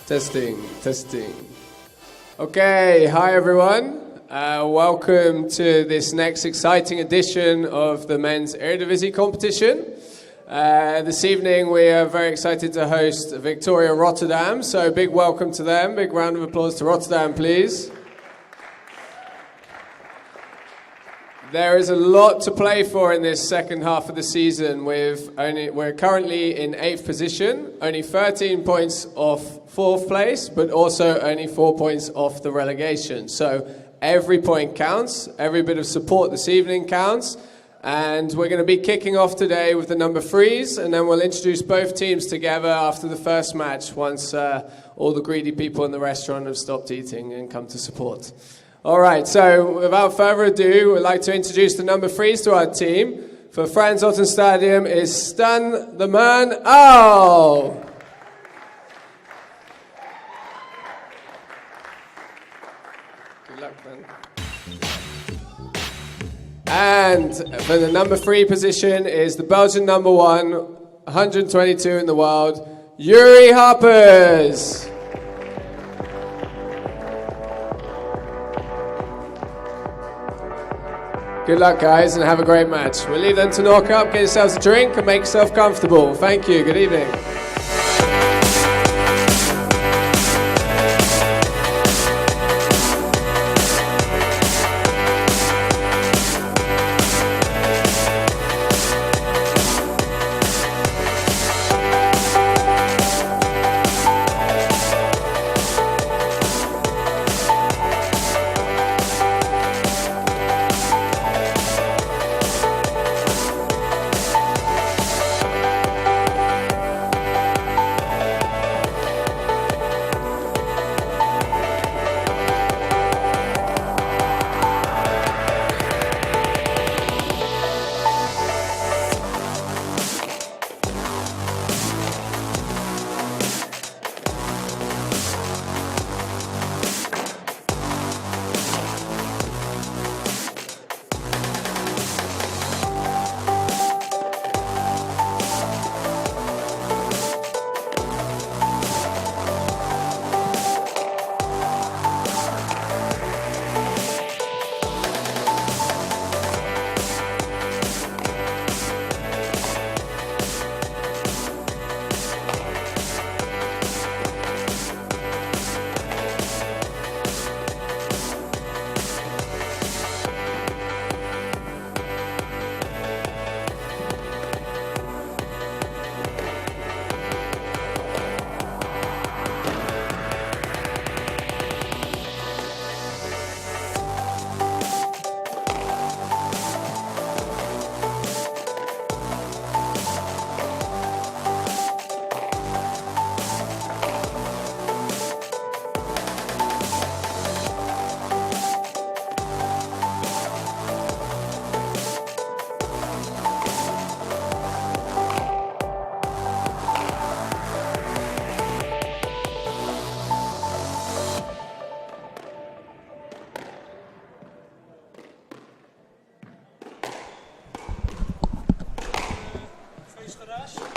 Testing, testing. Okay, hi everyone. Welcome to this next exciting edition of the men's Eredivisie competition. This evening we are very excited to host Victoria Rotterdam, so big welcome to them. Big round of applause to Rotterdam, please. There is a lot to play for in this second half of the season. We're currently in 8th position, only 13 points off 4th place, but also only 4 points off the relegation. So every point counts, every bit of support this evening counts. And we're going to be kicking off today with the number 3s, and then we'll introduce both teams together after the first match once all the greedy people in the restaurant have stopped eating and come to support. All right, so without further ado, we'd like to introduce the number 3s to our team. For Frans Otten Stadion is Stan the Man Owl. Good luck, man. And for the number 3 position is the Belgian number 1, 122 in the world, Joeri Hapers. Good luck, guys, and have a great match. We'll leave them to knock up, get yourselves a drink, and make yourself comfortable. Thank you. Good evening.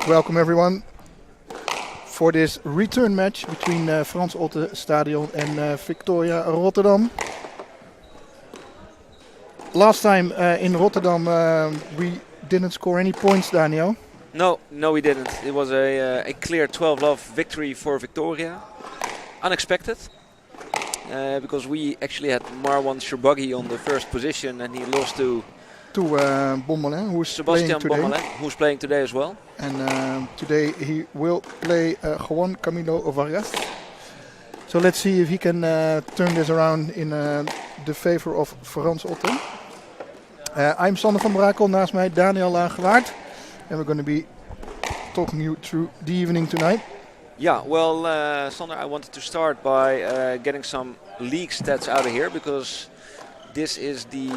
Welcome everyone for this return match between Frans Otten Stadion and Victoria Rotterdam. Last time in Rotterdam we didn't score any points, Daniel. No, we didn't. It was a clear 12-love victory for Victoria. Unexpected, because we actually had Marwan Sharbaghi on the first position and he lost to Bonmalais, who's Sebastien playing today. Who's playing today as well. And today he will play Juan, Camilo or Vargas. So let's see if he can turn this around in the favor of Frans Otten. I'm Sander van Brakel, naast mij Daniel Lagewaard. And we're going to be talking you through the evening tonight. Yeah, well, Sander, I wanted to start by getting some league stats out of here, because this is the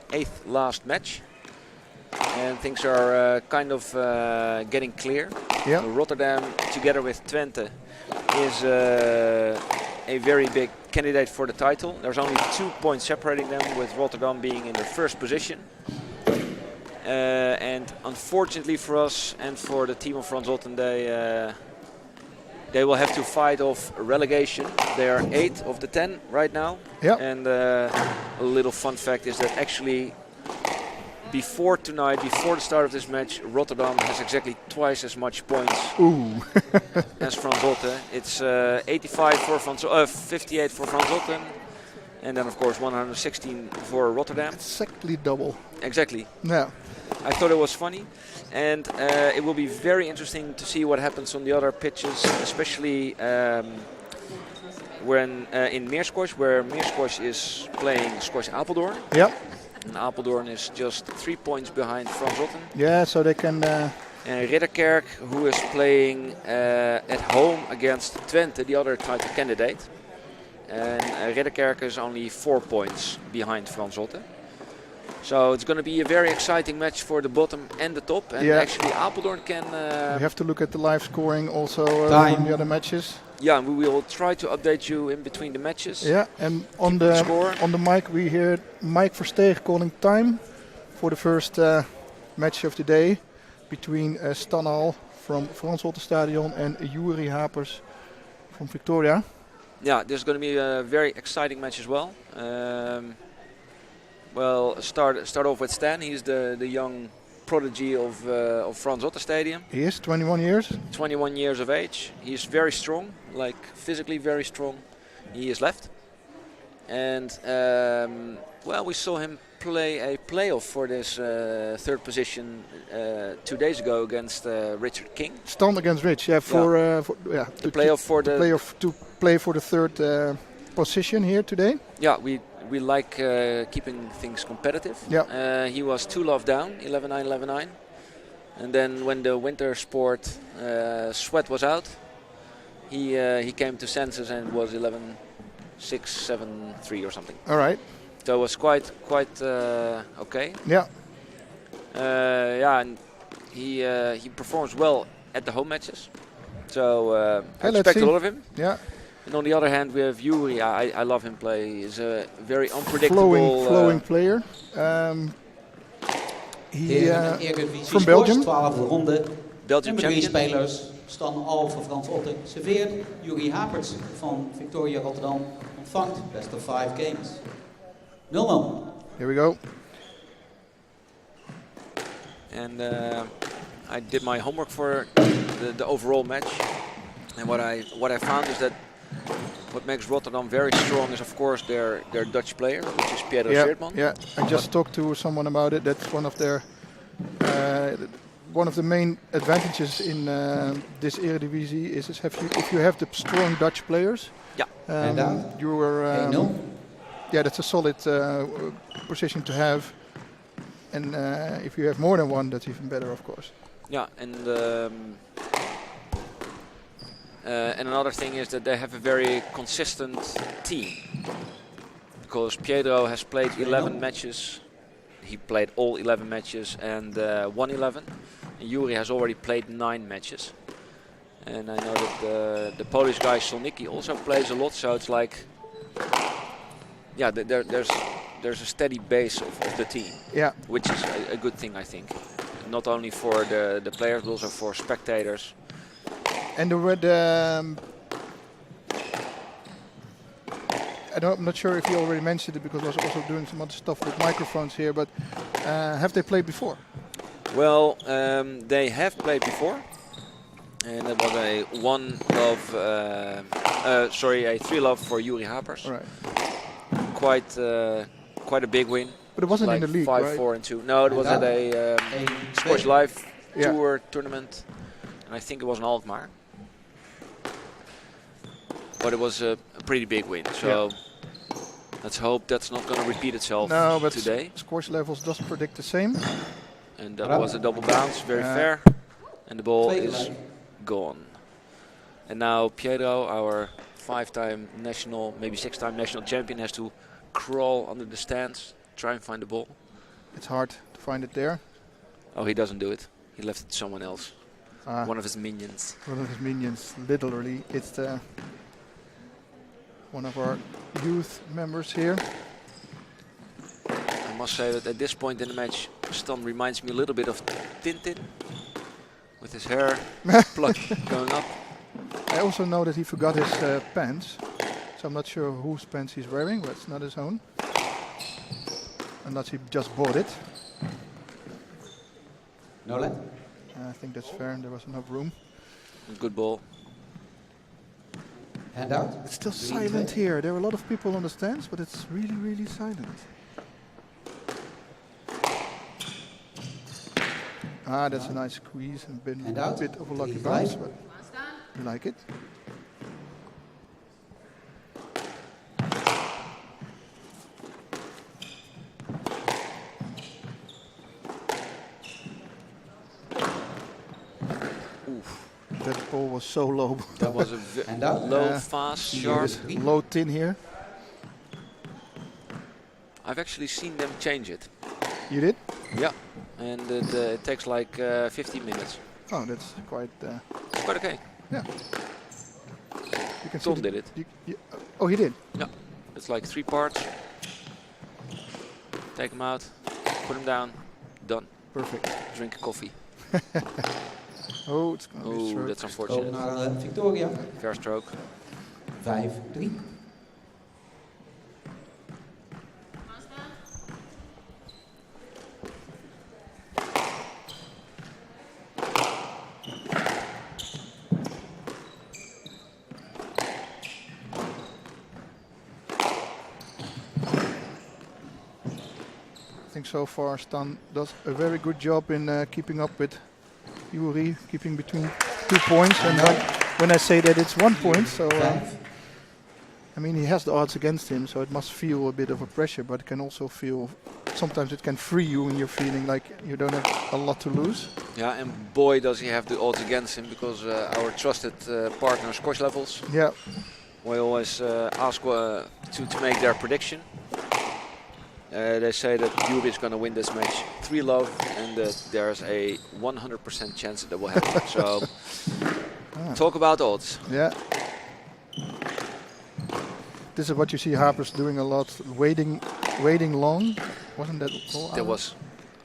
8th last match. And things are kind of getting clear. Yeah. Rotterdam, together with Twente, is a very big candidate for the title. There's only 2 points separating them, with Rotterdam being in the first position. And unfortunately for us and for the team of Frans Otten, They will have to fight off relegation. They are 8 of the 10 right now. Yeah. And a little fun fact is that actually before tonight, before the start of this match, Rotterdam has exactly twice as much points as Frans Otten. It's 85 for 58 for Frans Otten. And then of course 116 for Rotterdam. Exactly double. Exactly. Yeah. I thought it was funny. And it will be very interesting to see what happens on the other pitches, especially when in Meersquash, where Meersquash is playing Squash Apeldoorn. Yeah. And Apeldoorn is just 3 points behind Frans Otten. Yeah, so they can... And Ridderkerk, who is playing at home against Twente, the other title candidate. And Ridderkerk is only 4 points behind Frans Otten. So it's going to be a very exciting match for the bottom and the top. And actually Apeldoorn can... we have to look at the live scoring also in the other matches. Yeah, and we will try to update you in between the matches. Yeah, and on the mic we hear Mike Versteeg calling time for the first match of the day between Stanal from Frans Otten Stadion and Joeri Hapers from Victoria. Yeah, this is going to be a very exciting match as well. Well, start off with Stan. He's the young prodigy of Frans Otten Stadium. He is 21 years. 21 years of age. He's very strong, like physically very strong. He is left. And well, we saw him play a playoff for this third position 2 days ago against Richard King. Stand against Rich, yeah, the playoff for the playoff to play for the third position here today. Yeah, we like keeping things competitive. Yeah. He was 2 love down, 11-9, 11-9. And then when the winter sport sweat was out, he came to senses and was 11-6, 7-3 or something. All right. So it was quite okay. Yeah. Yeah, and he performs well at the home matches. So I expect a lot of him. Yeah. And on the other hand, we have Joeri. I love him play. He's a very unpredictable... Flowing player. From Belgium. 12e ronde. Belgium Nummer 3 champion. spelers. Stan Al van Frans Otten serveert. Joeri Hapers van Victoria Rotterdam ontvangt best of 5 games. 0-0. Here we go. And I did my homework for the overall match. And what I found is that what makes Rotterdam very strong is, of course, their Dutch player, which is Piedro Schweertman. Yeah, I just talked to someone about it. That's one of their one of the main advantages in this Eredivisie is if you have the strong Dutch players. Yeah. You are. Yeah, that's a solid position to have. And if you have more than one, that's even better, of course. Yeah, and another thing is that they have a very consistent team. Because Piedro has played 11 matches. He played all 11 matches and won 11. And Joeri has already played 9 matches. And I know that the Polish guy Solnicki also plays a lot. So it's like, yeah, there's a steady base of the team. Yeah. Which is a good thing, I think. Not only for the players, but also for spectators. And I'm not sure if you already mentioned it because I was also doing some other stuff with microphones here, but have they played before? Well, they have played before. And it was a 3-love for Joeri Hapers. Right. Quite a big win. But it wasn't like in the league, 5-4-2. No, it was at a Squash Live Tour tournament. And I think it was in Alkmaar. But it was a pretty big win. So let's hope that's not going to repeat itself today. Squash Levels does predict the same. And that was a double bounce, very fair. And the ball is gone. And now Piedro, our 5-time national, maybe 6-time national champion, has to crawl under the stands, try and find the ball. It's hard to find it there. Oh, he doesn't do it. He left it to someone else. One of his minions. One of his minions, literally. It's one of our youth members here. I must say that at this point in the match, Stan reminds me a little bit of Tintin, with his hair plucked going up. I also know that he forgot his pants, so I'm not sure whose pants he's wearing, but it's not his own. Unless he just bought it. No let. I think that's fair, there was enough room. Good ball. Hand out. It's still Green silent play. here. There are a lot of people on the stands, but it's really, really silent. Ah, that's a nice squeeze and And a out. bit of a lucky 3-5. bounce, but you like it. That ball was so low. That was a And out. low, fast, sharp. This low tin here. I've actually seen them change it. You did? Yeah, and it takes like 15 minutes. Oh, that's quite. It's quite okay. Yeah. You can Tom see did it. Oh, he did. Yeah, it's like 3 parts. Take them out, put them down, done. Perfect. Drink a coffee. Oh, it's going to be Oh, stroke. that's Ook unfortunate. naar Victoria. Fair stroke. 5-3. I think so far Stan does a very good job in keeping up with Joeri, keeping between 2 points. And when I say that it's 1 point, so I mean he has the odds against him, so it must feel a bit of a pressure, but it can also feel, sometimes it can free you when you're feeling like you don't have a lot to lose. Yeah, and boy does he have the odds against him, because our trusted partner Squash Levels, Yeah, we always ask to make their prediction. They say that Juve is going to win this match 3-love, and that there's a 100% chance that will happen. So, talk about odds. yeah. This is what you see Hapers doing a lot, waiting long. Wasn't that all There out? was,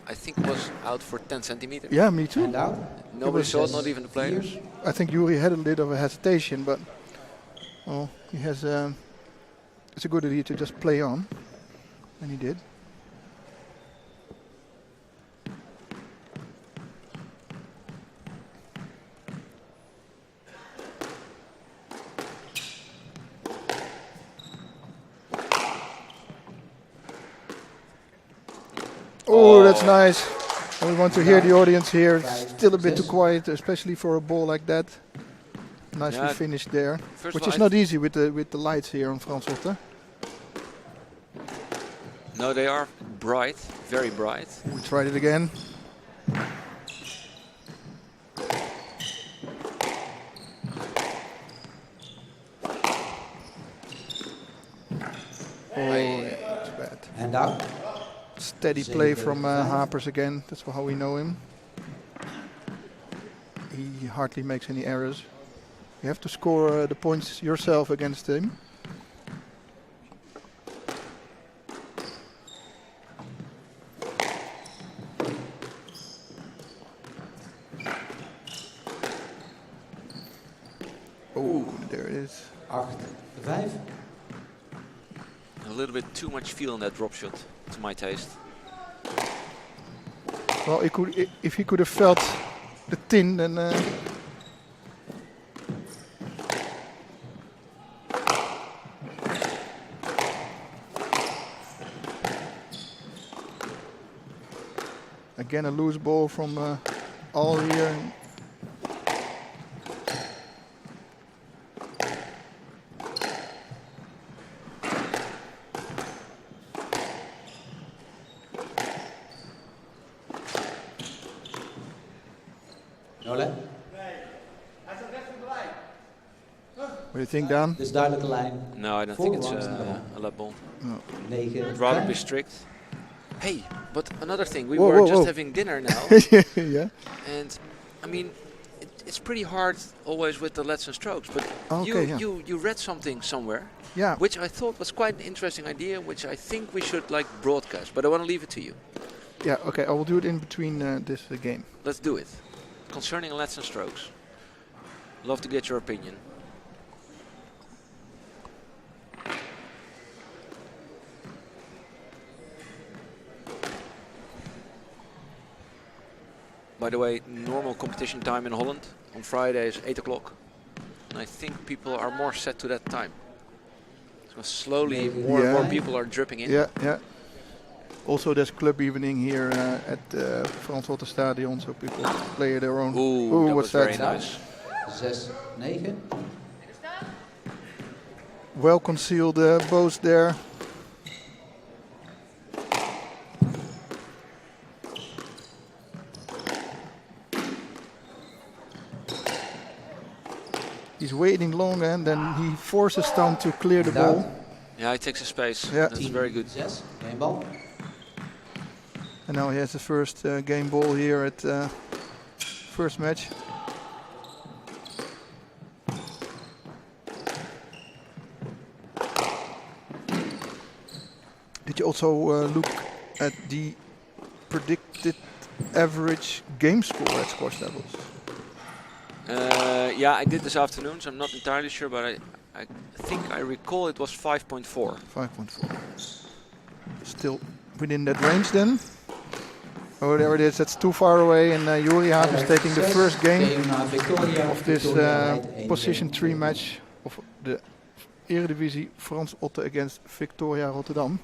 I think it was out for 10 centimeters. Yeah, me too. Hand out. Nobody saw it, not even the players. I think Joeri had a bit of a hesitation, but well, he has. It's a good idea to just play on, and he did. Oh, that's nice. And we want to hear the audience here. It's still a bit too quiet, especially for a ball like that. Nicely Yeah. finished there, First which of all, is not easy with the lights here on Frans Otten. No, they are bright, very bright. We tried it again. Oh, yeah, that's bad. Hand out. Steady play from Hapers again. That's how we know him. He hardly makes any errors. You have to score the points yourself against him. Oh, there it is. 8-5. A little bit too much feel in that drop shot, to my taste. Well, if he could have felt the tin, then. Again, a loose ball from all here. No let. What do you think, Dan? Dus duidelijke lijn. No, I don't think it's a lap ball. 9. I'd rather be strict. Hey, but another thing, we Whoa, were whoa, just whoa. having dinner now. Yeah. And I mean, it's pretty hard always with the lets and strokes, but you read something somewhere, Yeah. which I thought was quite an interesting idea, which I think we should like broadcast, but I want to leave it to you. Yeah. Okay. I will do it in between this game. Let's do it. Concerning lets and strokes. Love to get your opinion. By the way, normal competition time in Holland on Friday is 8 o'clock. And I think people are more set to that time. So slowly more and more people are dripping in. Yeah, yeah. Also, there's club evening here at Frans Otten Stadion, so people play their own. Ooh, that what's was that? very nice. 6-9. Well concealed both there. He's waiting long and then he forces Stan to clear the ball. Yeah, he takes his space. Yeah. That's very good. Yes, game ball. And now he has the first game ball here at first match. Did you also look at the predicted average game score at squash levels? Yeah, I did this afternoon, so I'm not entirely sure, but I think I recall it was 5.4. 5.4. Still within that range then. Oh, there it is. That's too far away. And Joeri is taking the first game of this position 3 match of the Eredivisie Frans Otten against Victoria Rotterdam.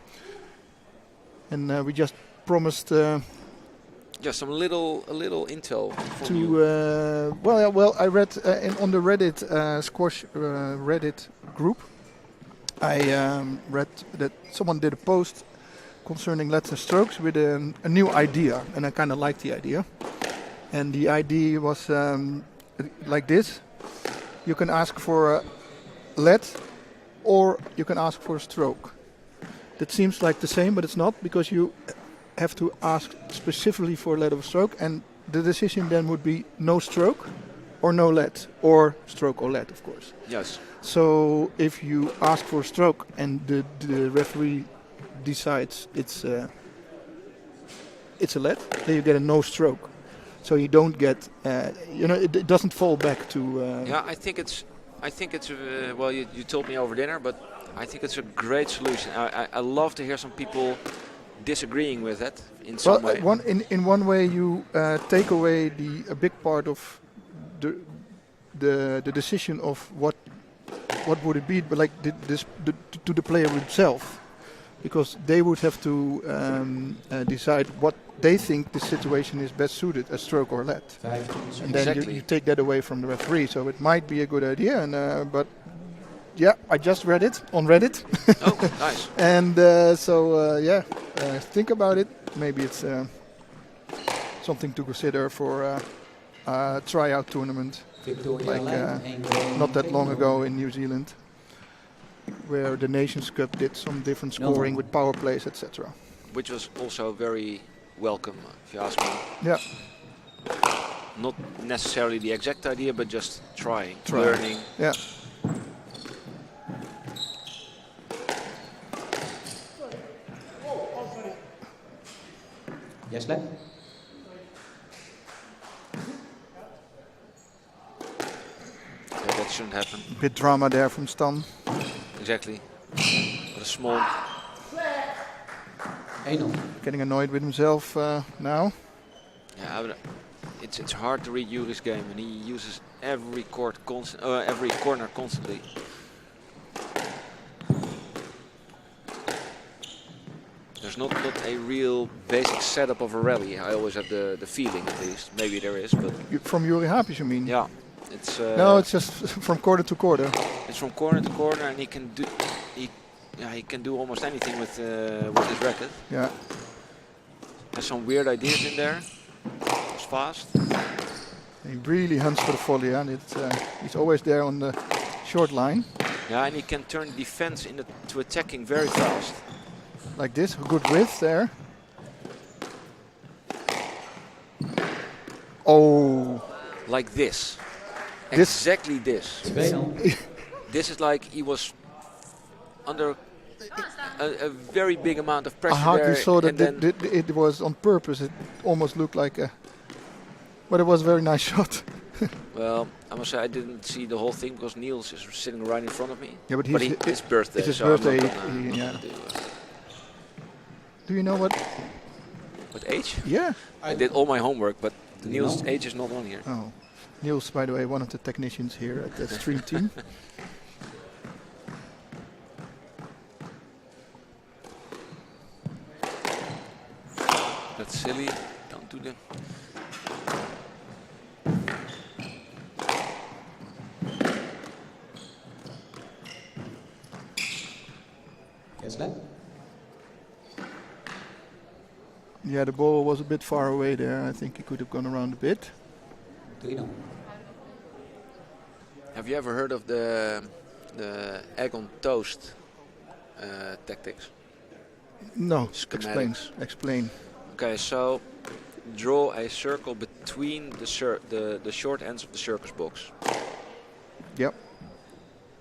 And we just promised just a little intel from to you. well, I read on the Reddit squash Reddit group. I read that someone did a post concerning lets and strokes with a new idea, and I kind of liked the idea. And the idea was like this: you can ask for a let, or you can ask for a stroke. That seems like the same, but it's not, because you have to ask specifically for a let or stroke, and the decision then would be no stroke or no let, or stroke or let, of course. Yes. So if you ask for a stroke and the referee decides it's a let, then you get a no stroke. So you don't get, it doesn't fall back to. Yeah, I think it's well, you told me over dinner, but I think it's a great solution. I love to hear some people disagreeing with it in some way. In one way, you take away a big part of the decision of what would it be, but like to the player himself, because they would have to decide what they think the situation is best suited, a stroke or let. And then you take that away from the referee. So it might be a good idea, and but yeah, I just read it on Reddit. Oh, nice. And think about it. Maybe it's something to consider for a tryout tournament, like not that long ago in New Zealand, where the Nations Cup did some different scoring with power plays, etc. Which was also very welcome, if you ask me. Yeah. Not necessarily the exact idea, but just learning. Yeah. Yes, Len? Yeah, that shouldn't happen. Bit drama there from Stan. Exactly. What a small. 1-0. Getting annoyed with himself now. Yeah, but it's hard to read Joeri's game, and he uses every corner constantly. There's not a real basic setup of a rally. I always have the feeling, at least. Maybe there is, but From Joeri Hapers, you mean? yeah, it's No, it's just from corner to corner. it's from corner to corner, and he can do almost anything with his racket. Yeah. Has some weird ideas in there. It's fast. He really hunts for the volley, and he's always there on the short line. Yeah, and he can turn defense to attacking very fast. Like this, good width there. Oh. Like this. Exactly this. This is like he was under a very big amount of pressure I hardly there. saw that it was on purpose. It almost looked like a... But it was a very nice shot. Well, I must say I didn't see the whole thing because Niels is sitting right in front of me. Yeah, but his birthday. It's his so birthday. I'm not gonna Do you know what age? Yeah. I did all my homework, but Niels' age is not on here. Oh, Niels, by the way, one of the technicians here at the stream team. That's silly. Don't do that. Yeah, the ball was a bit far away there. I think he could have gone around a bit. Have you ever heard of the egg on toast tactics? No, Schematics. explain. Okay, so draw a circle between the short ends of the circus box. Yep.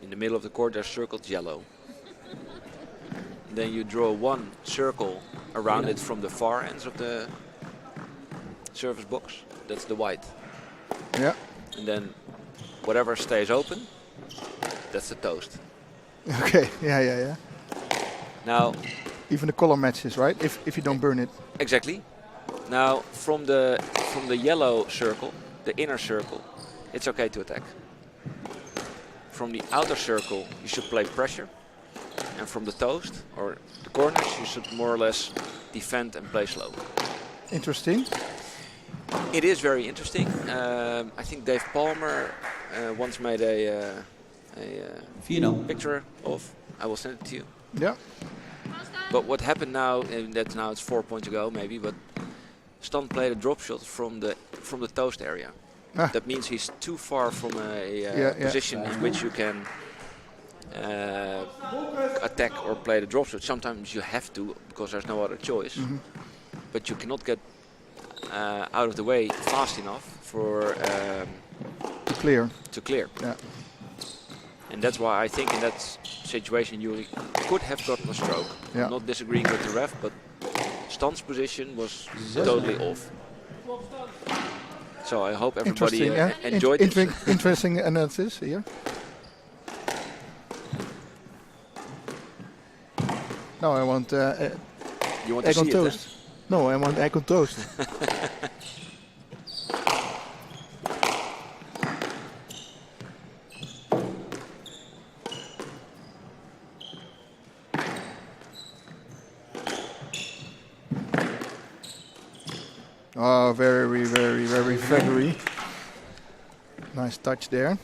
In the middle of the court, they're circled yellow. Then you draw one circle around it from the far ends of the service box. That's the white. Yeah. And then whatever stays open, that's the toast. Okay. Yeah. Now, even the color matches, right? If you don't burn it. exactly. Now, from the yellow circle, the inner circle, it's okay to attack. From the outer circle, you should play pressure. And from the toast or the corners, you should more or less defend and play slow. Interesting. It is very interesting. I think Dave Palmer once made a picture of. I will send it to you. Yeah. But what happened now, and that's now it's 4 points ago maybe, but Stan played a drop shot from the toast area. Ah. That means he's too far from a position in which you can attack or play the drop shot. Sometimes you have to because there's no other choice. Mm-hmm. But you cannot get out of the way fast enough for to clear. Yeah. And that's why I think in that situation Joeri could have gotten a stroke. Yeah. I'm not disagreeing with the ref, but Stan's position was totally off. So I hope everybody enjoyed it. Interesting analysis here. No, I want You want to egg on see toast. it, No, I want egg on toast. Oh, very feathery. Nice touch there.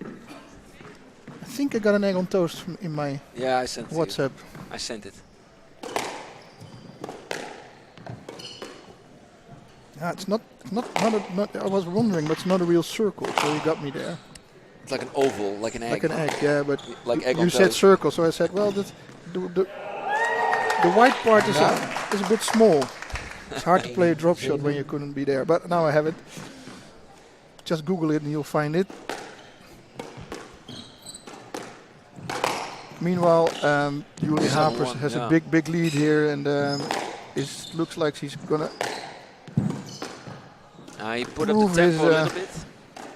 I think I got an egg on toast in my I sent WhatsApp. I sent it. It's not. I was wondering, but it's not a real circle. So you got me there. It's like an oval, like an egg. Like an egg, yeah. But Like egg you on said toast. circle, so I said, well, the white part is a bit small. It's hard to play a drop shot when you couldn't be there. But now I have it. Just Google it and you'll find it. Meanwhile, Joeri Hapers has a big lead here, and it looks like he's gonna. He put up the tempo a little bit.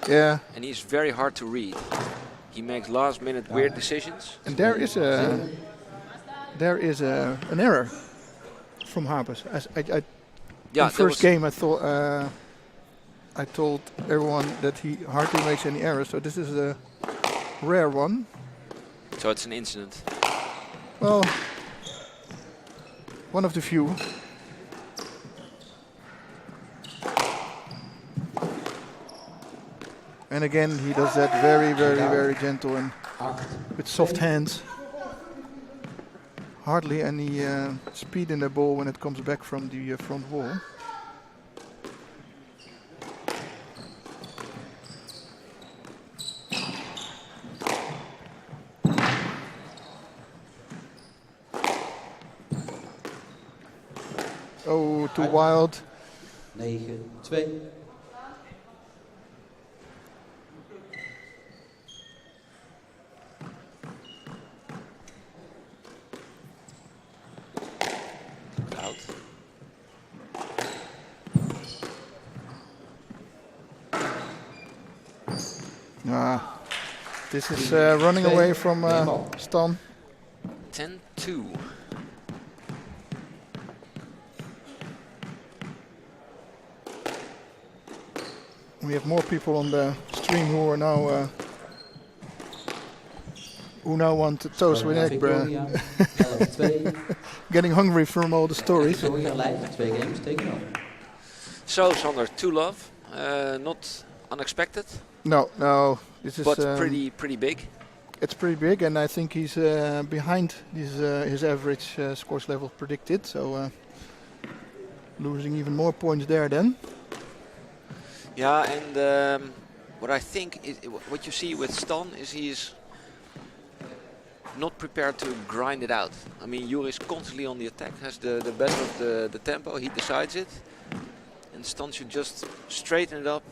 Yeah. And he's very hard to read. He makes last-minute weird decisions. And there is an error from Hapers. In the first game, I told everyone that he hardly makes any errors. So this is a rare one. So it's an incident. Well, one of the few. And again, he does that very gentle and with soft hands. Hardly any speed in the ball when it comes back from the front wall. Oh, too wild. 9-2. This is running away from Stan. 10-2. We have more people on the stream who are now want to toast with egg bread. Getting hungry from all the stories. Victoria leidt 2 games tegen 0. So, Sander, 2-love. Not unexpected, No, this is but pretty big. it's pretty big, and I think he's behind his average scores level predicted. So losing even more points there then. Yeah, and what I think is what you see with Stan is he's not prepared to grind it out. I mean, Joeri is constantly on the attack, has the best of the tempo, he decides it. And Stan should just straighten it up,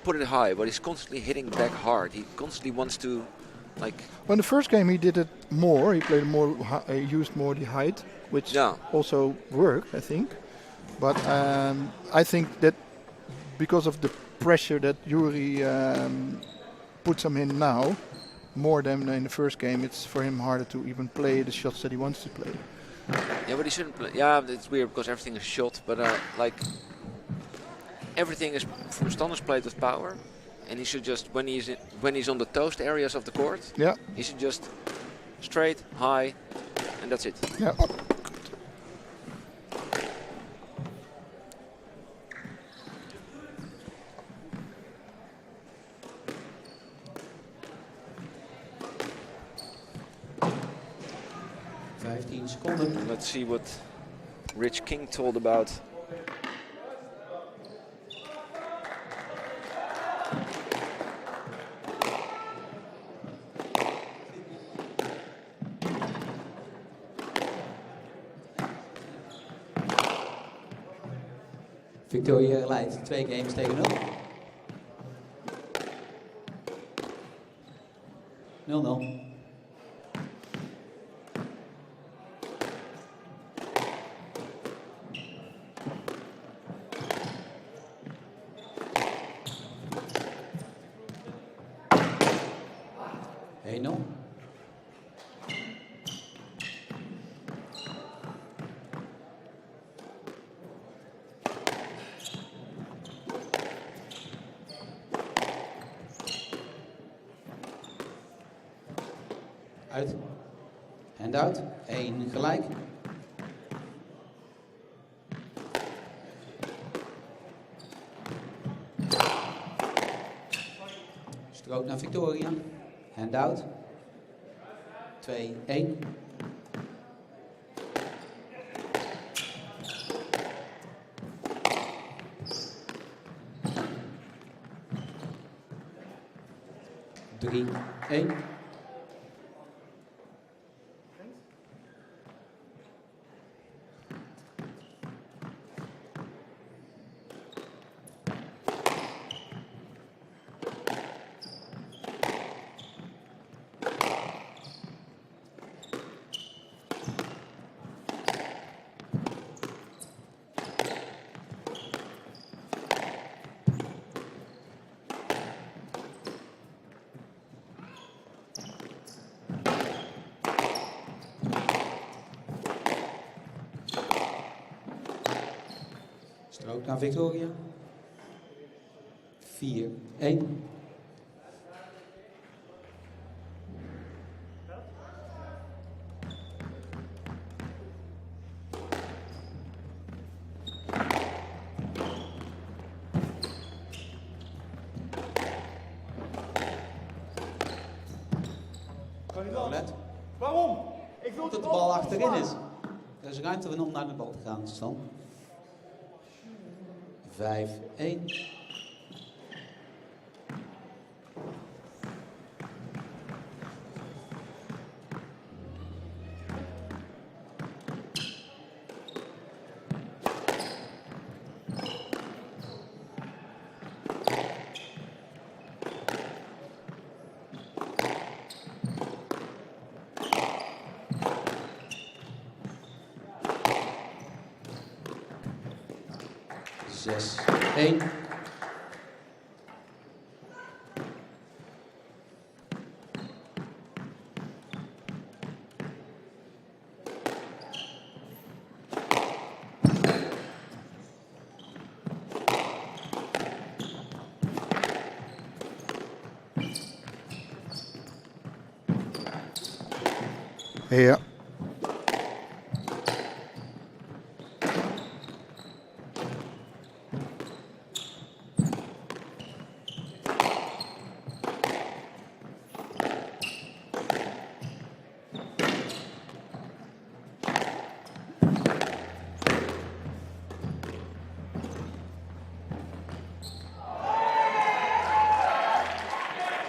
put it high, but he's constantly hitting back hard. He constantly wants to, like... Well, in the first game he did it more, he played more, used more the height, which also worked, I think. But I think that because of the pressure that Joeri puts him in now, more than in the first game, it's for him harder to even play the shots that he wants to play. Yeah, but he shouldn't play. Yeah, it's weird because everything is shot, but like everything is from Stan's played with power, and he should just when he's on the toast areas of the court, he should just straight, high, and that's it. Yeah. Let's see what Rich King told about. Victoria leidt 2 games tegen 0. 0-0. Uit. Hand-out. 1 gelijk. Strook naar Victoria. Hand-out. 2-1. Drie, 1. Strook naar Victoria. 4-1. Waarom? Ik wil dat de bal achterin is. Er is ruimte om naar de bal te gaan, Stan. 5-1. Zes, 1. Ja.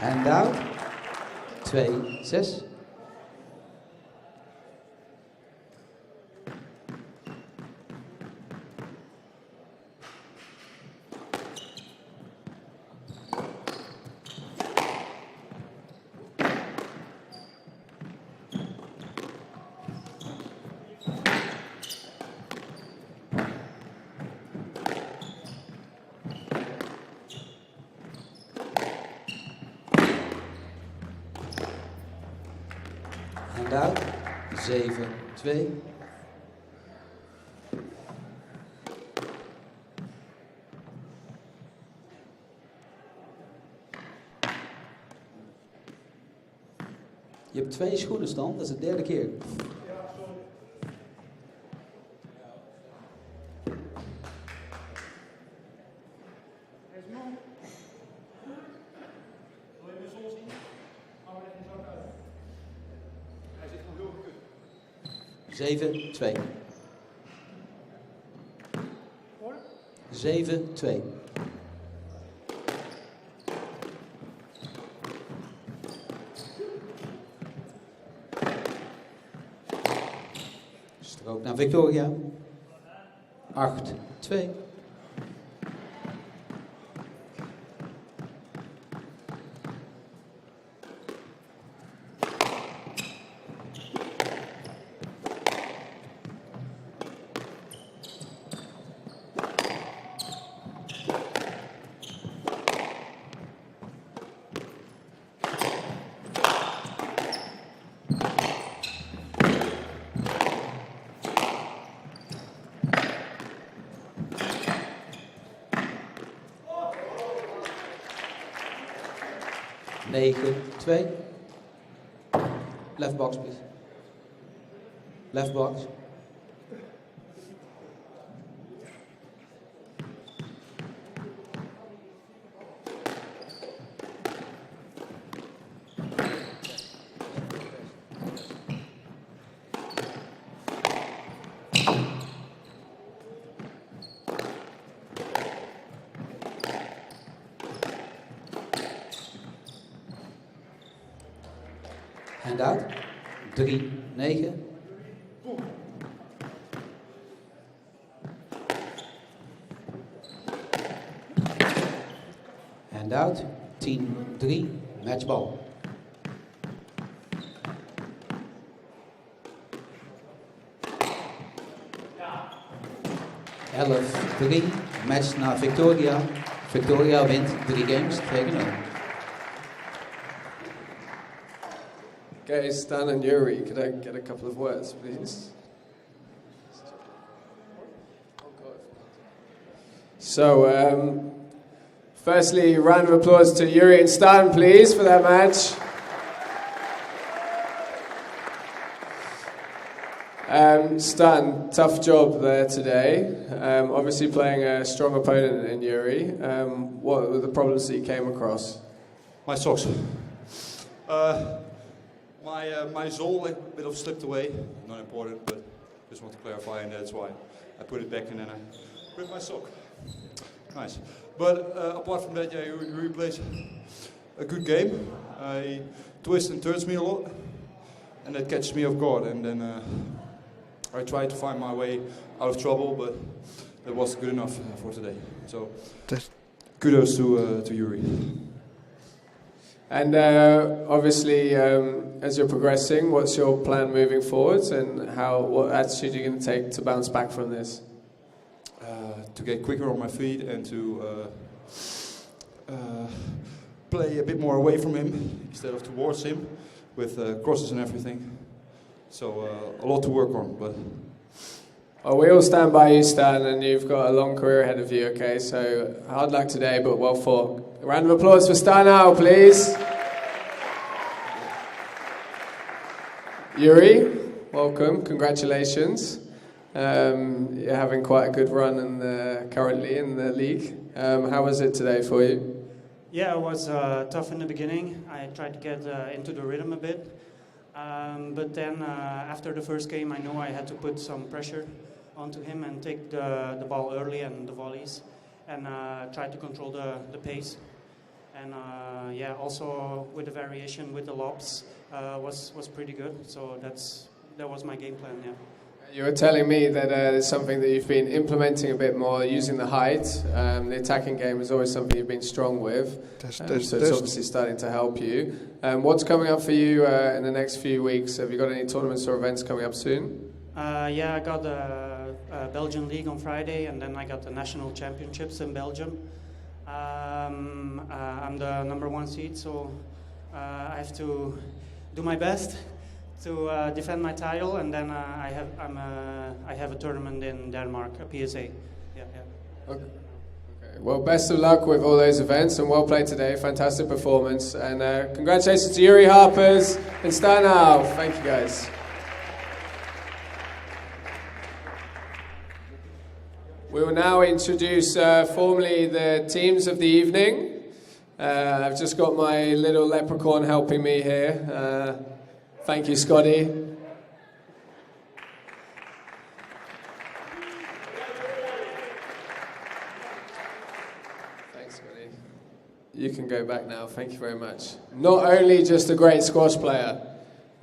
En out. 2-6. En out. 7-2. Je hebt 2 schoenen stand, dat is de derde keer. Zeven, 2. 7-2. Strook naar Victoria. 8-2. Negen, 2. Left box, please. Left box. And out. 3-9. And out. 10-3. Match ball. Ja. 11-3. Match naar Victoria. Victoria wint 3 games tegen 0. Okay, Stan and Joeri, could I get a couple of words, please? So, firstly, round of applause to Joeri and Stan, please, for that match. Stan, tough job there today. Obviously playing a strong opponent in Joeri. What were the problems that you came across? My socks. My sole a bit of slipped away. Not important, but just want to clarify, and that's why I put it back and then I ripped my sock. Nice. But apart from that, yeah, he really plays a good game. He twists and turns me a lot, and that catches me off guard. And then I try to find my way out of trouble, but that was good enough for today. So kudos to Joeri. And obviously, as you're progressing, what's your plan moving forwards, and what attitude are you going to take to bounce back from this? To get quicker on my feet and to play a bit more away from him instead of towards him with crosses and everything. So a lot to work on, but. Well, we all stand by you, Stan, and you've got a long career ahead of you, okay? So hard luck today, but well fought. A round of applause for Stan now, please. Joeri, welcome, congratulations. You're having quite a good run currently in the league. How was it today for you? Yeah, it was tough in the beginning. I tried to get into the rhythm a bit. But then after the first game, I knew I had to put some pressure onto him and take the ball early and the volleys and try to control the pace. And yeah, also with the variation with the lobs was pretty good. So that was my game plan, yeah. You were telling me that it's something that you've been implementing a bit more, using the height. The attacking game is always something you've been strong with, so it's obviously starting to help you. What's coming up for you in the next few weeks? Have you got any tournaments or events coming up soon? Yeah, I got the Belgian League on Friday, and then I got the National Championships in Belgium. I'm the #1 seed, so I have to do my best to defend my title, and then I have a tournament in Denmark, a PSA. Yeah. Okay. Well, best of luck with all those events, and well played today. Fantastic performance, and congratulations to Joeri, Hapers, and Stanau. Thank you, guys. We will now introduce formally the teams of the evening. I've just got my little leprechaun helping me here. Thank you, Scotty. Thanks, Scotty. You can go back now. Thank you very much. Not only just a great squash player.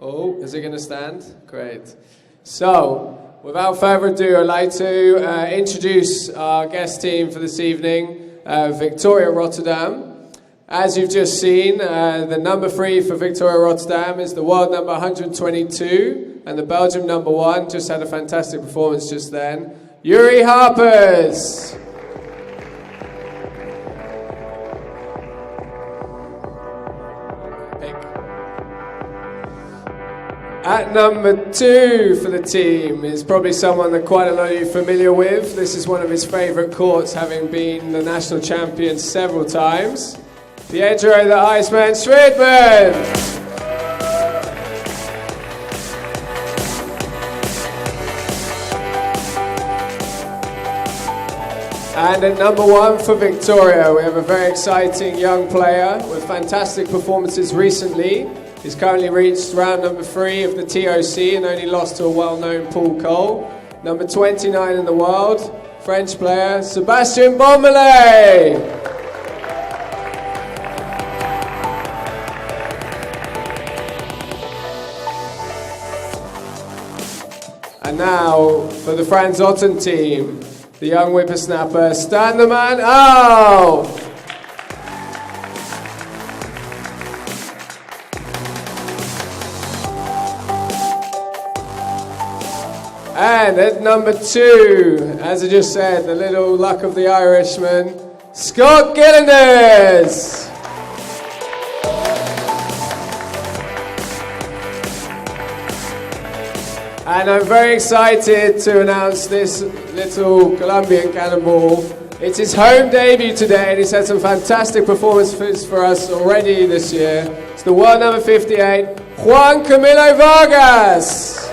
Oh, is it going to stand? Great. So, without further ado, I'd like to introduce our guest team for this evening, Victoria Rotterdam. As you've just seen, the #3 for Victoria Rotterdam is the world number 122, and the Belgium #1 just had a fantastic performance just then, Joeri Hapers. At #2 for the team is probably someone that quite a lot of you are familiar with. This is one of his favourite courts, having been the national champion several times. Piedro the Iceman Schweertman. And at #1 for Victoria, we have a very exciting young player with fantastic performances recently. He's currently reached round #3 of the TOC and only lost to a well-known Paul Cole. Number 29 in the world, French player Sebastien Bonmalais. And now, for the Frans Otten team, the young whippersnapper, Stan the Man Owl. And at #2, as I just said, the little luck of the Irishman, Scott Gillanders. And I'm very excited to announce this little Colombian cannonball. It's his home debut today, and he's had some fantastic performances for us already this year. It's the world number 58, Juan Camilo Vargas.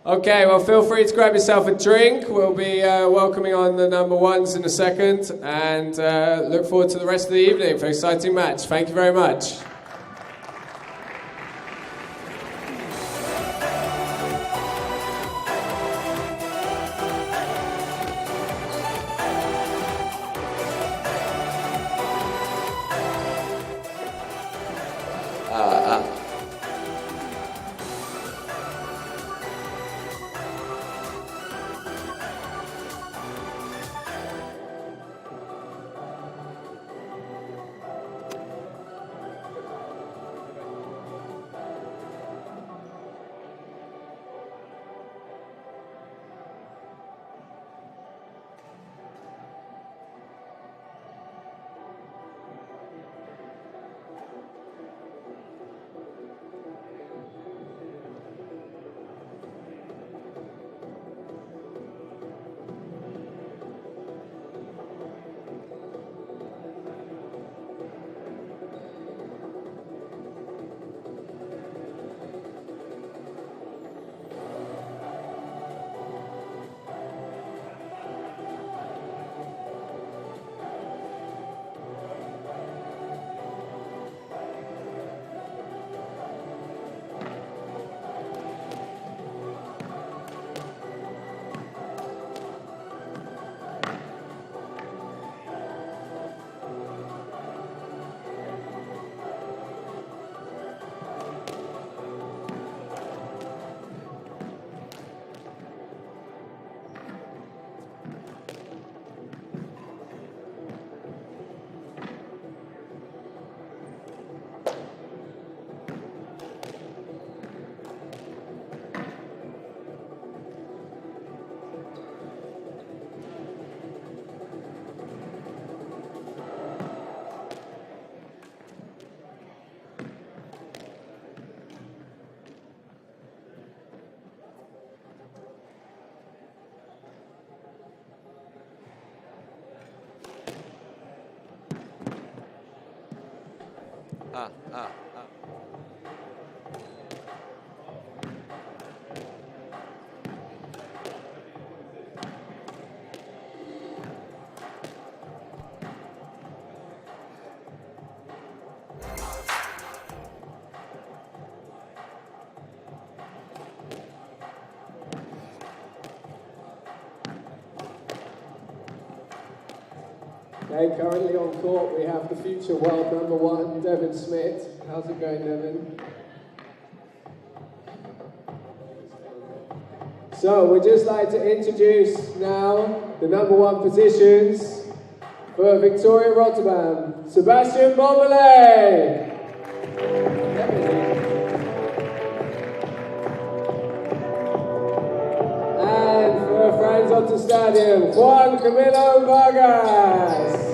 Okay, well, feel free to grab yourself a drink. We'll be welcoming on the #1s in a second, and look forward to the rest of the evening for an exciting match. Thank you very much. Okay, currently on court we have the future world #1, Devin Smith. How's it going, Devin? So we'd just like to introduce now the #1 positions for Victoria Rotterdam. Sebastien Bonmalais. And for Frans Otten Stadion, Juan, Camilo, Vargas.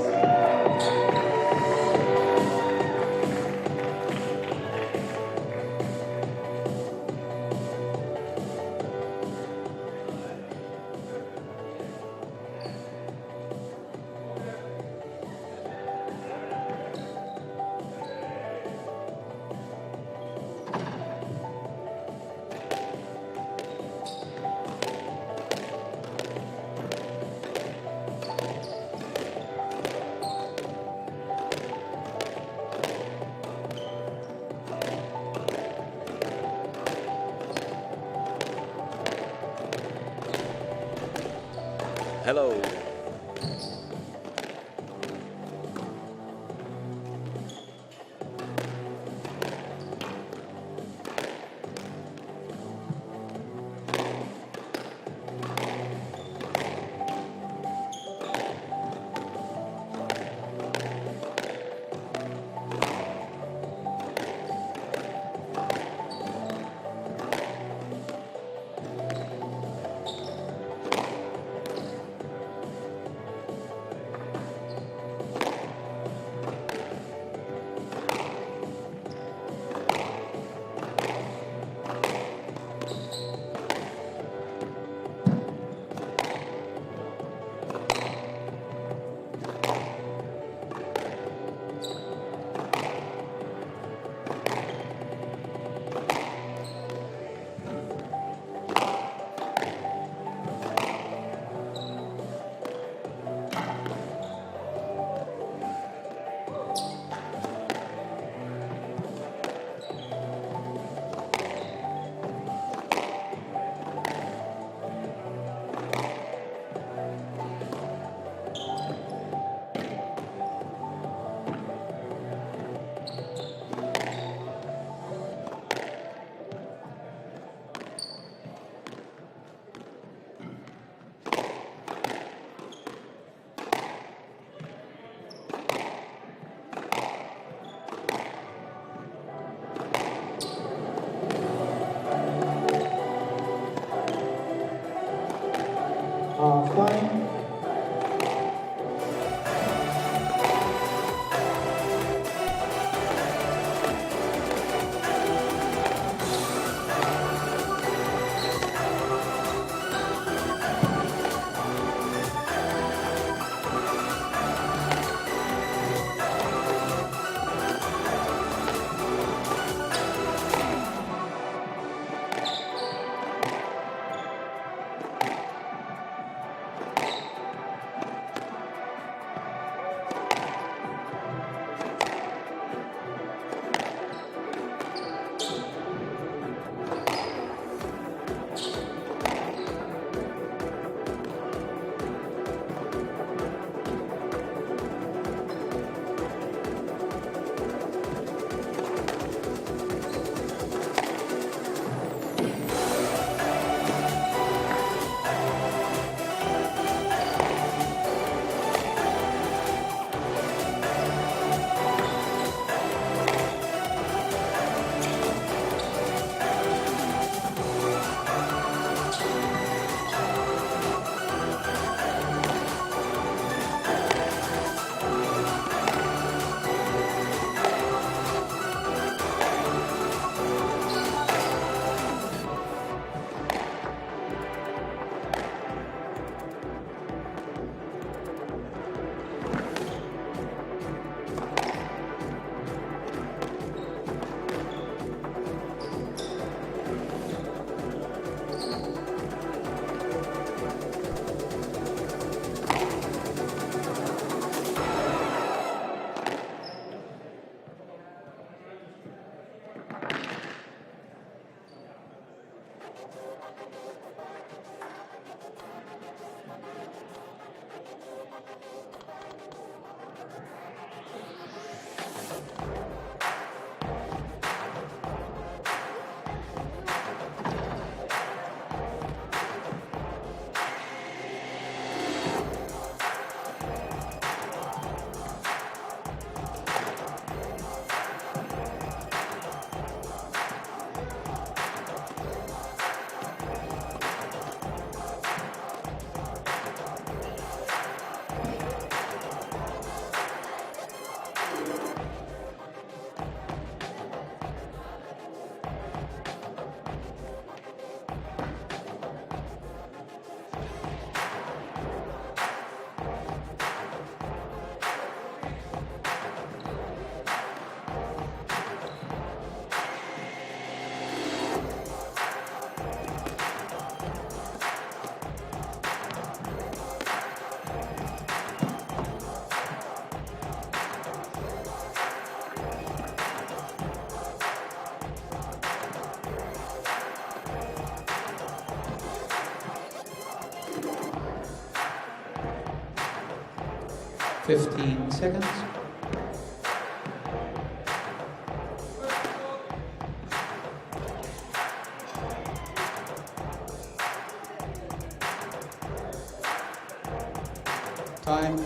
Hello. 15 seconds. Time.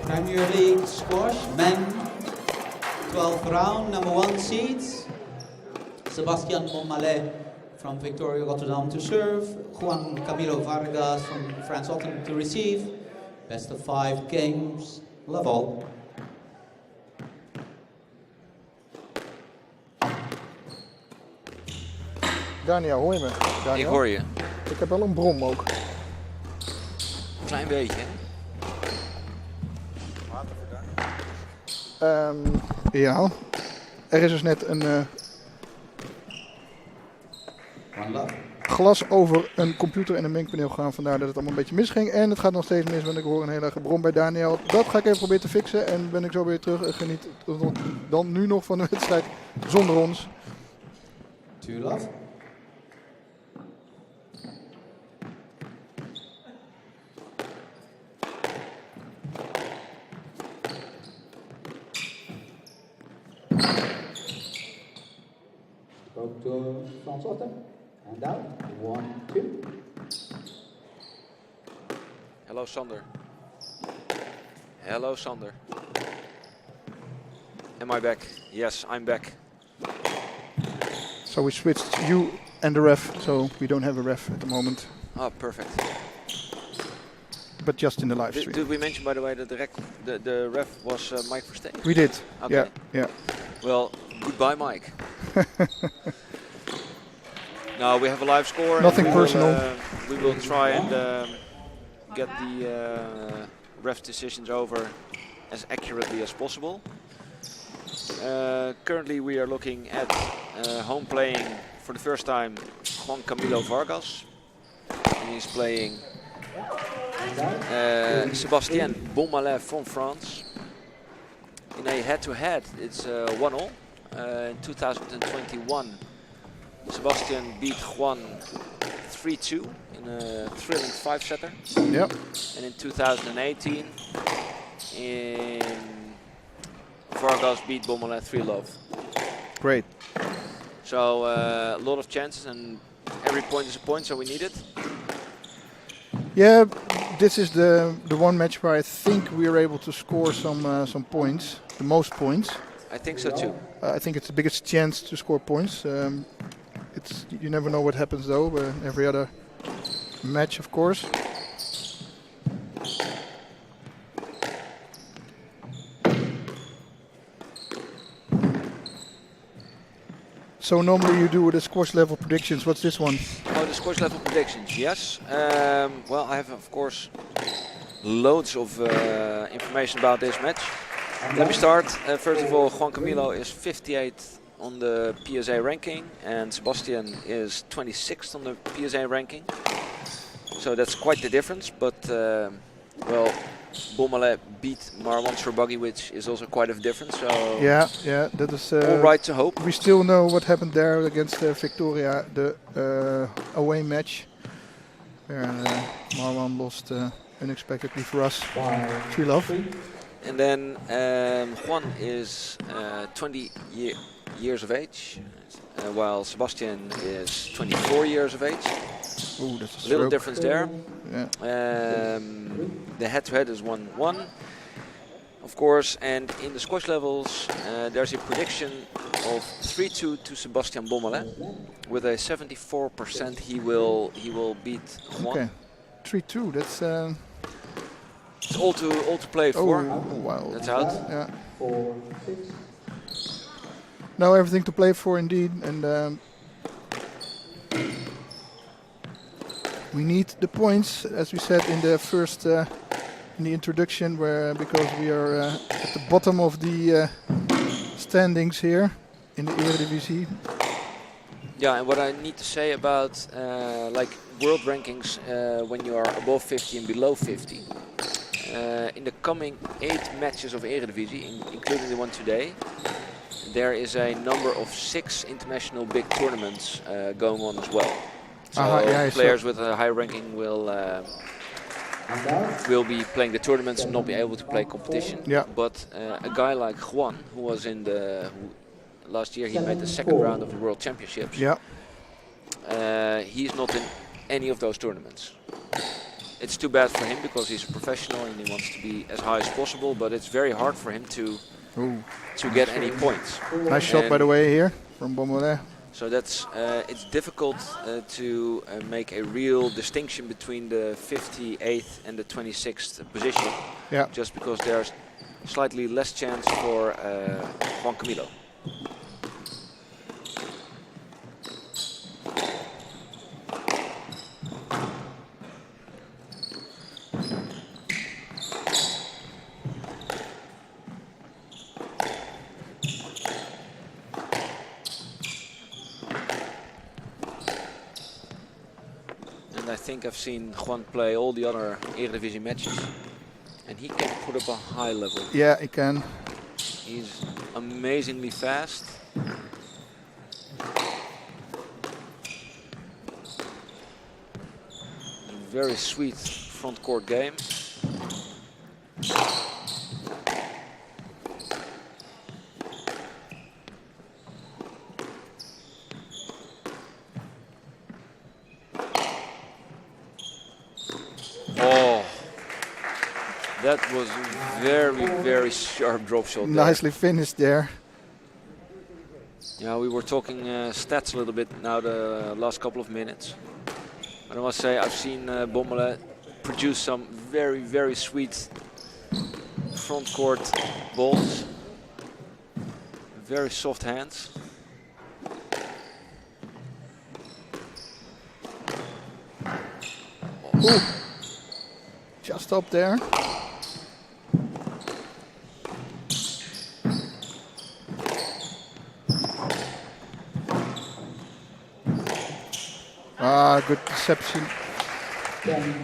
Premier League squash, men, 12th round, number 1 seeds. Sebastien Bonmalais from Victoria Rotterdam to serve. Juan Camilo Vargas from Frans Otten to receive. Best of 5 games, love all. Daniel, hoor je me? Daniel? Ik hoor je. Ik heb wel een brom ook. Klein beetje. Ja, er is dus net een glas over een computer en een mengpaneel gegaan. Vandaar dat het allemaal een beetje misging. En het gaat nog steeds mis, want ik hoor een hele erge brom bij Daniel. Dat ga ik even proberen te fixen en ben ik zo weer terug. Geniet dan nu nog van de wedstrijd zonder ons. Two love. Go to Frans Otten. And out. 1, 2. Hello Sander. Hello Sander. Am I back? Yes, I'm back. So we switched you and the ref, so we don't have a ref at the moment. Oh, perfect. But just in the live stream. Did we mention, by the way, that the ref was Mike Versteeg? We did. Okay. Yeah. Well, goodbye, Mike. No, we have a live score. Nothing personal. We will try and get the ref decisions over as accurately as possible. Currently, we are looking at home playing for the first time Juan Camilo Vargas, and he's playing Sebastien Bonmalais from France. In a head-to-head, it's 1-0. In 2021, Sebastien beat Juan 3-2 in a thrilling 5-setter. Yep. And in 2018, Vargas beat Bonmalais 3-love. Great. So a lot of chances, and every point is a point, so we need it. Yeah, this is the one match where I think we are able to score some points, the most points. I think so too. I think it's the biggest chance to score points. You never know what happens though. Every other match, of course. So normally you do the squash level predictions. What's this one? Oh, the squash level predictions, yes. Well, I have, of course, loads of information about this match. Let me start. First of all, Juan Camilo is 58 on the PSA ranking, and Sebastien is 26th on the PSA ranking. So that's quite the difference. But well, Bonmalais beat Marwan Shorbagy, which is also quite a difference. So yeah, that is all right to hope. We still know what happened there against Victoria, the away match, where Marwan lost unexpectedly for us 3-love. And then Juan is 20 years of age, while Sebastien is 24 years of age. Ooh, that's a little stroke. difference there. Yeah. The head-to-head is 1-1, of course. And in the squash levels, there's a prediction of 3-2 to Sebastien Bonmalais. With a 74%, he will beat Juan. Okay, 3-2. That's. It's all to play for. Oh, wow. That's out. Yeah. Now everything to play for indeed, and we need the points, as we said in the first in the introduction, because we are at the bottom of the standings here in the Eredivisie. Yeah, and what I need to say about like world rankings when you are above 50 and below 50. In the coming 8 matches of Eredivisie, including the one today, there is a number of 6 international big tournaments going on as well. So players with a high ranking will be playing the tournaments and not be able to play competition. Yeah. But a guy like Juan, who was in last year, he made the 2nd round of the World Championships. Yeah. He's not in any of those tournaments. It's too bad for him because he's a professional and he wants to be as high as possible, but it's very hard for him to get any points. Nice shot, by the way, here from Bonmalais. So that's it's difficult to make a real distinction between the 58th and the 26th position. Yeah. Just because there's slightly less chance for Juan Camilo. I think I've seen Juan play all the other Eredivisie matches, and he can put up a high level. Yeah, he can. He's amazingly fast. Very sweet front court game. That was very, very sharp drop shot there. Nicely finished there. Yeah, we were talking stats a little bit now the last couple of minutes. And I must say I've seen Bonmalais produce some very, very sweet front court balls. Very soft hands. Ooh. Just up there. Good deception.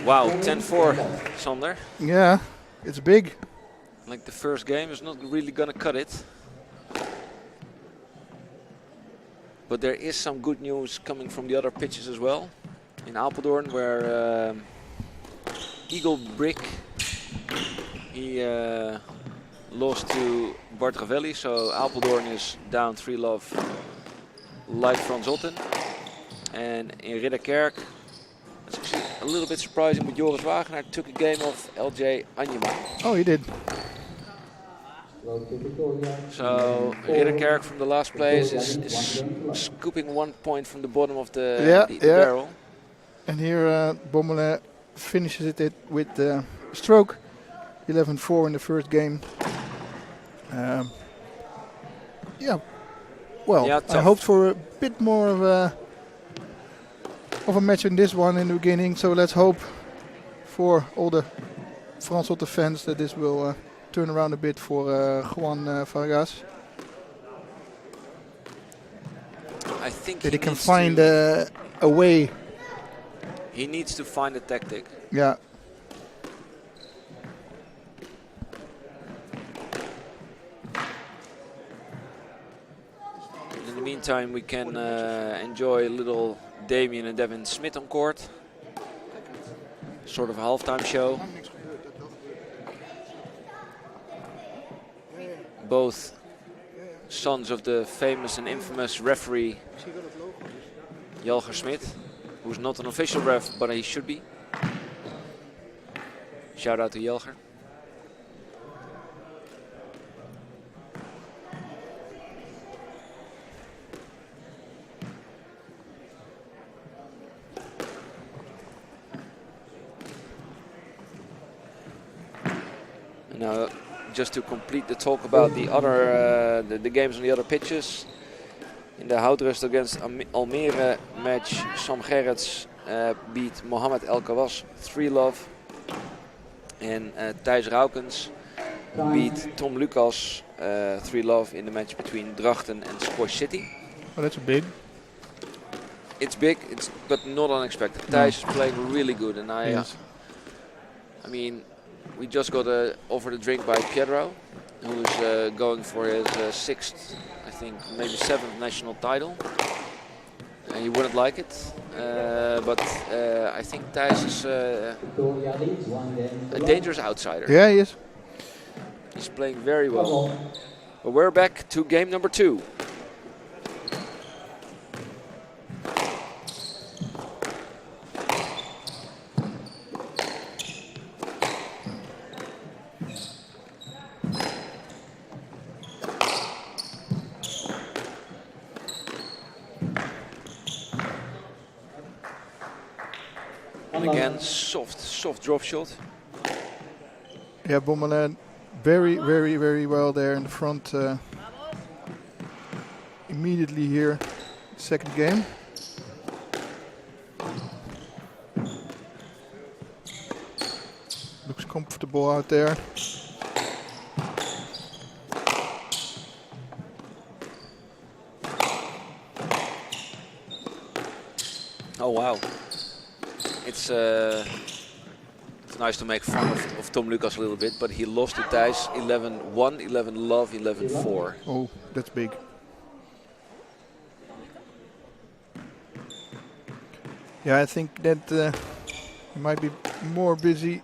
Wow, 10-4, Sander. Yeah, it's big. Like the first game is not really gonna cut it. But there is some good news coming from the other pitches as well. In Apeldoorn, where Eagle Brick, he lost to Bart Ravelli, so Apeldoorn is down 3-love like Frans Otten. And in Ridderkerk, it's actually a little bit surprising, but Joris Wagenaar took a game of LJ Anjema. Oh, he did. So Ridderkerk from the last place is scooping 1 point from the bottom of the barrel. And here Bonmalais finishes it with the stroke. 11-4 in the first game. I hoped for a bit more of a match in this one in the beginning. So let's hope for all the Frans Otten fans that this will turn around a bit for Juan Vargas. I think that he can needs find to- a way. He needs to find a tactic. Yeah. In the meantime, we can enjoy a little Damien and Devin Smith on court. Sort of a halftime show. Both sons of the famous and infamous referee Jelger Smit, who's not an official ref, but he should be. Shout out to Jelger. And now, just to complete the talk about the other the games on the other pitches. In the Houtrust against Almere match, Sam Gerrits beat Mohamed El Kawas 3-love. And Thijs Raukens beat Tom Lucas 3-love in the match between Drachten and Squash City. Oh, that's big. It's big, but not unexpected. Thijs is playing really good, and I mean, we just got offered a drink by Piedro, who is going for his sixth, I think, maybe seventh national title. He wouldn't like it, but I think Thijs is a dangerous outsider. Yeah, he is. He's playing very well. But we're back to game number 2. And again, soft drop shot. Yeah, Bonmalais very well there in the front. Immediately here, second game. Looks comfortable out there. Oh wow. It's nice to make fun of Tom Lucas a little bit, but he lost to Thijs 11-1, 11-love, 11-4. Oh, that's big. Yeah, I think that he might be more busy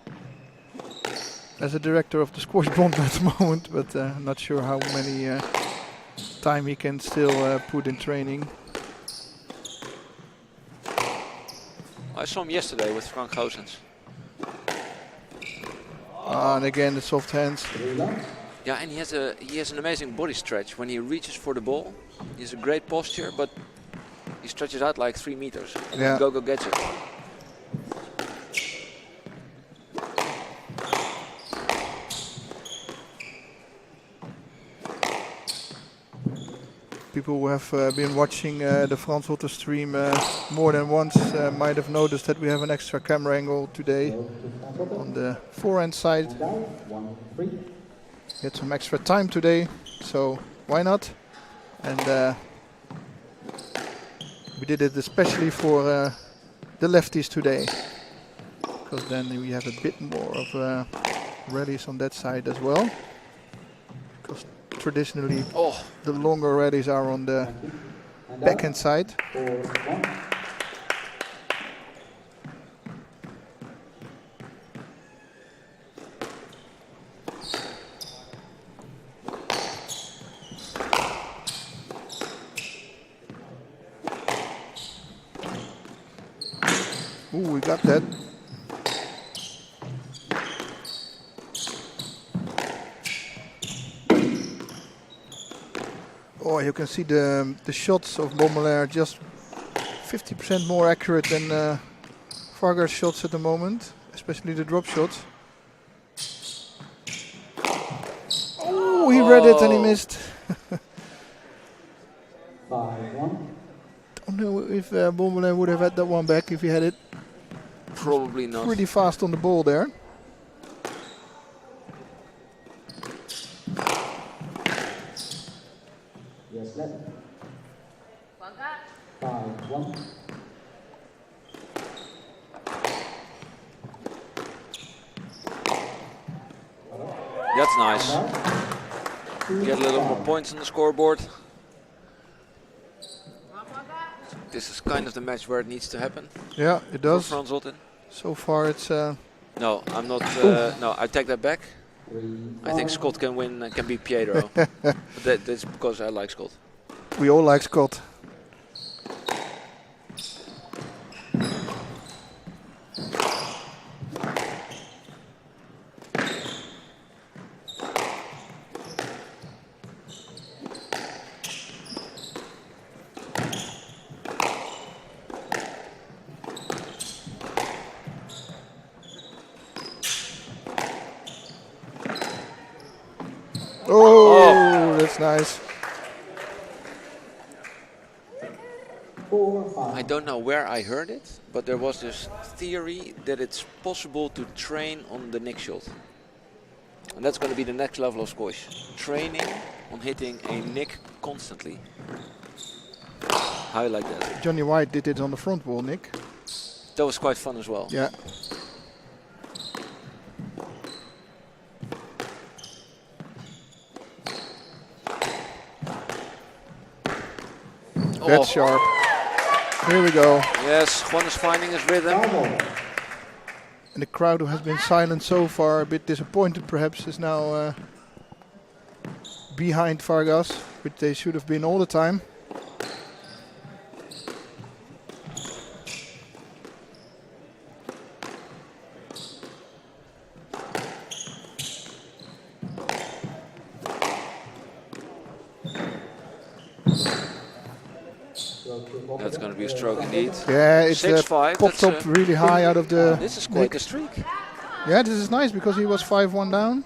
as a director of the squash bond at the moment, but I'm not sure how many time he can still put in training. I saw him yesterday with Frank Goossens. And again the soft hands. Yeah, and he has an amazing body stretch. When he reaches for the ball, he has a great posture, but he stretches out like 3 meters. And Yeah. then go gets it. People who have been watching the Frans Otten stream more than once might have noticed that we have an extra camera angle today on the forehand side. Get some extra time today, so why not? And we did it especially for the lefties today, because then we have a bit more of rallies on that side as well. Because traditionally the longer rallies are on the backhand side. Ooh, we got that. Oh, you can see the shots of Bonmalais are just 50% more accurate than Vargas' shots at the moment, especially the drop shots. Oh, he read it and he missed. Don't know if Bonmalais would have had that one back if he had it. Probably not. Pretty fast on the ball there. 5-1. That's nice. Get a little more points on the scoreboard. This is kind of the match where it needs to happen. Yeah, it For does. Frans Otten. So far it's... No, I'm not. No, I take that back. I think Scott can win, can beat Piedro. But that's because I like Scott. we all like Scott. Oh, that's nice. 4-5. I don't know where I heard it, but there was this theory that it's possible to train on the nick shot. And that's going to be the next level of squash. Training on hitting a nick constantly. How you like that? Johnny White did it on the front wall, Nick. That was quite fun as well. Yeah. That's sharp. Here we go. Yes, Juan is finding his rhythm. And the crowd who has been silent so far, a bit disappointed perhaps, is now behind Vargas, which they should have been all the time. That's going to be a stroke indeed. Yeah, it's 6-5. popped up really high out of the... This is quite nick. a streak. Yeah, this is nice because he was 5-1 down.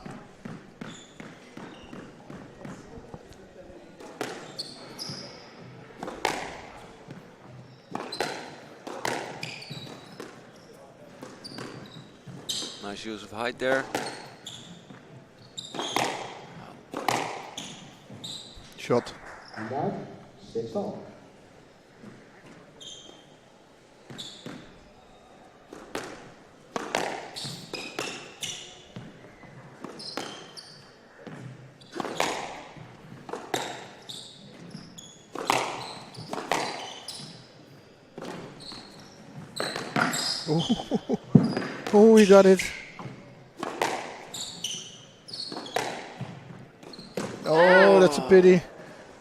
Nice use of height there. Shot. And that, 6-all. Oh, we got it. Oh, that's a pity.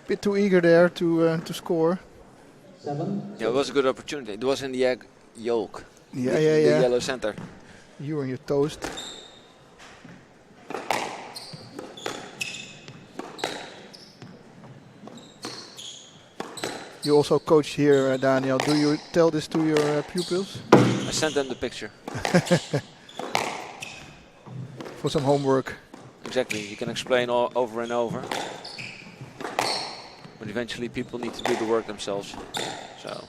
Bit too eager there to score. 7. Yeah, it was a good opportunity. It was in the egg yolk. Yeah, the yeah. yellow center. You and your toast. You also coached here, Daniel. Do you tell this to your pupils? I sent them the picture. For some homework. Exactly. You can explain all over and over. But eventually people need to do the work themselves. So.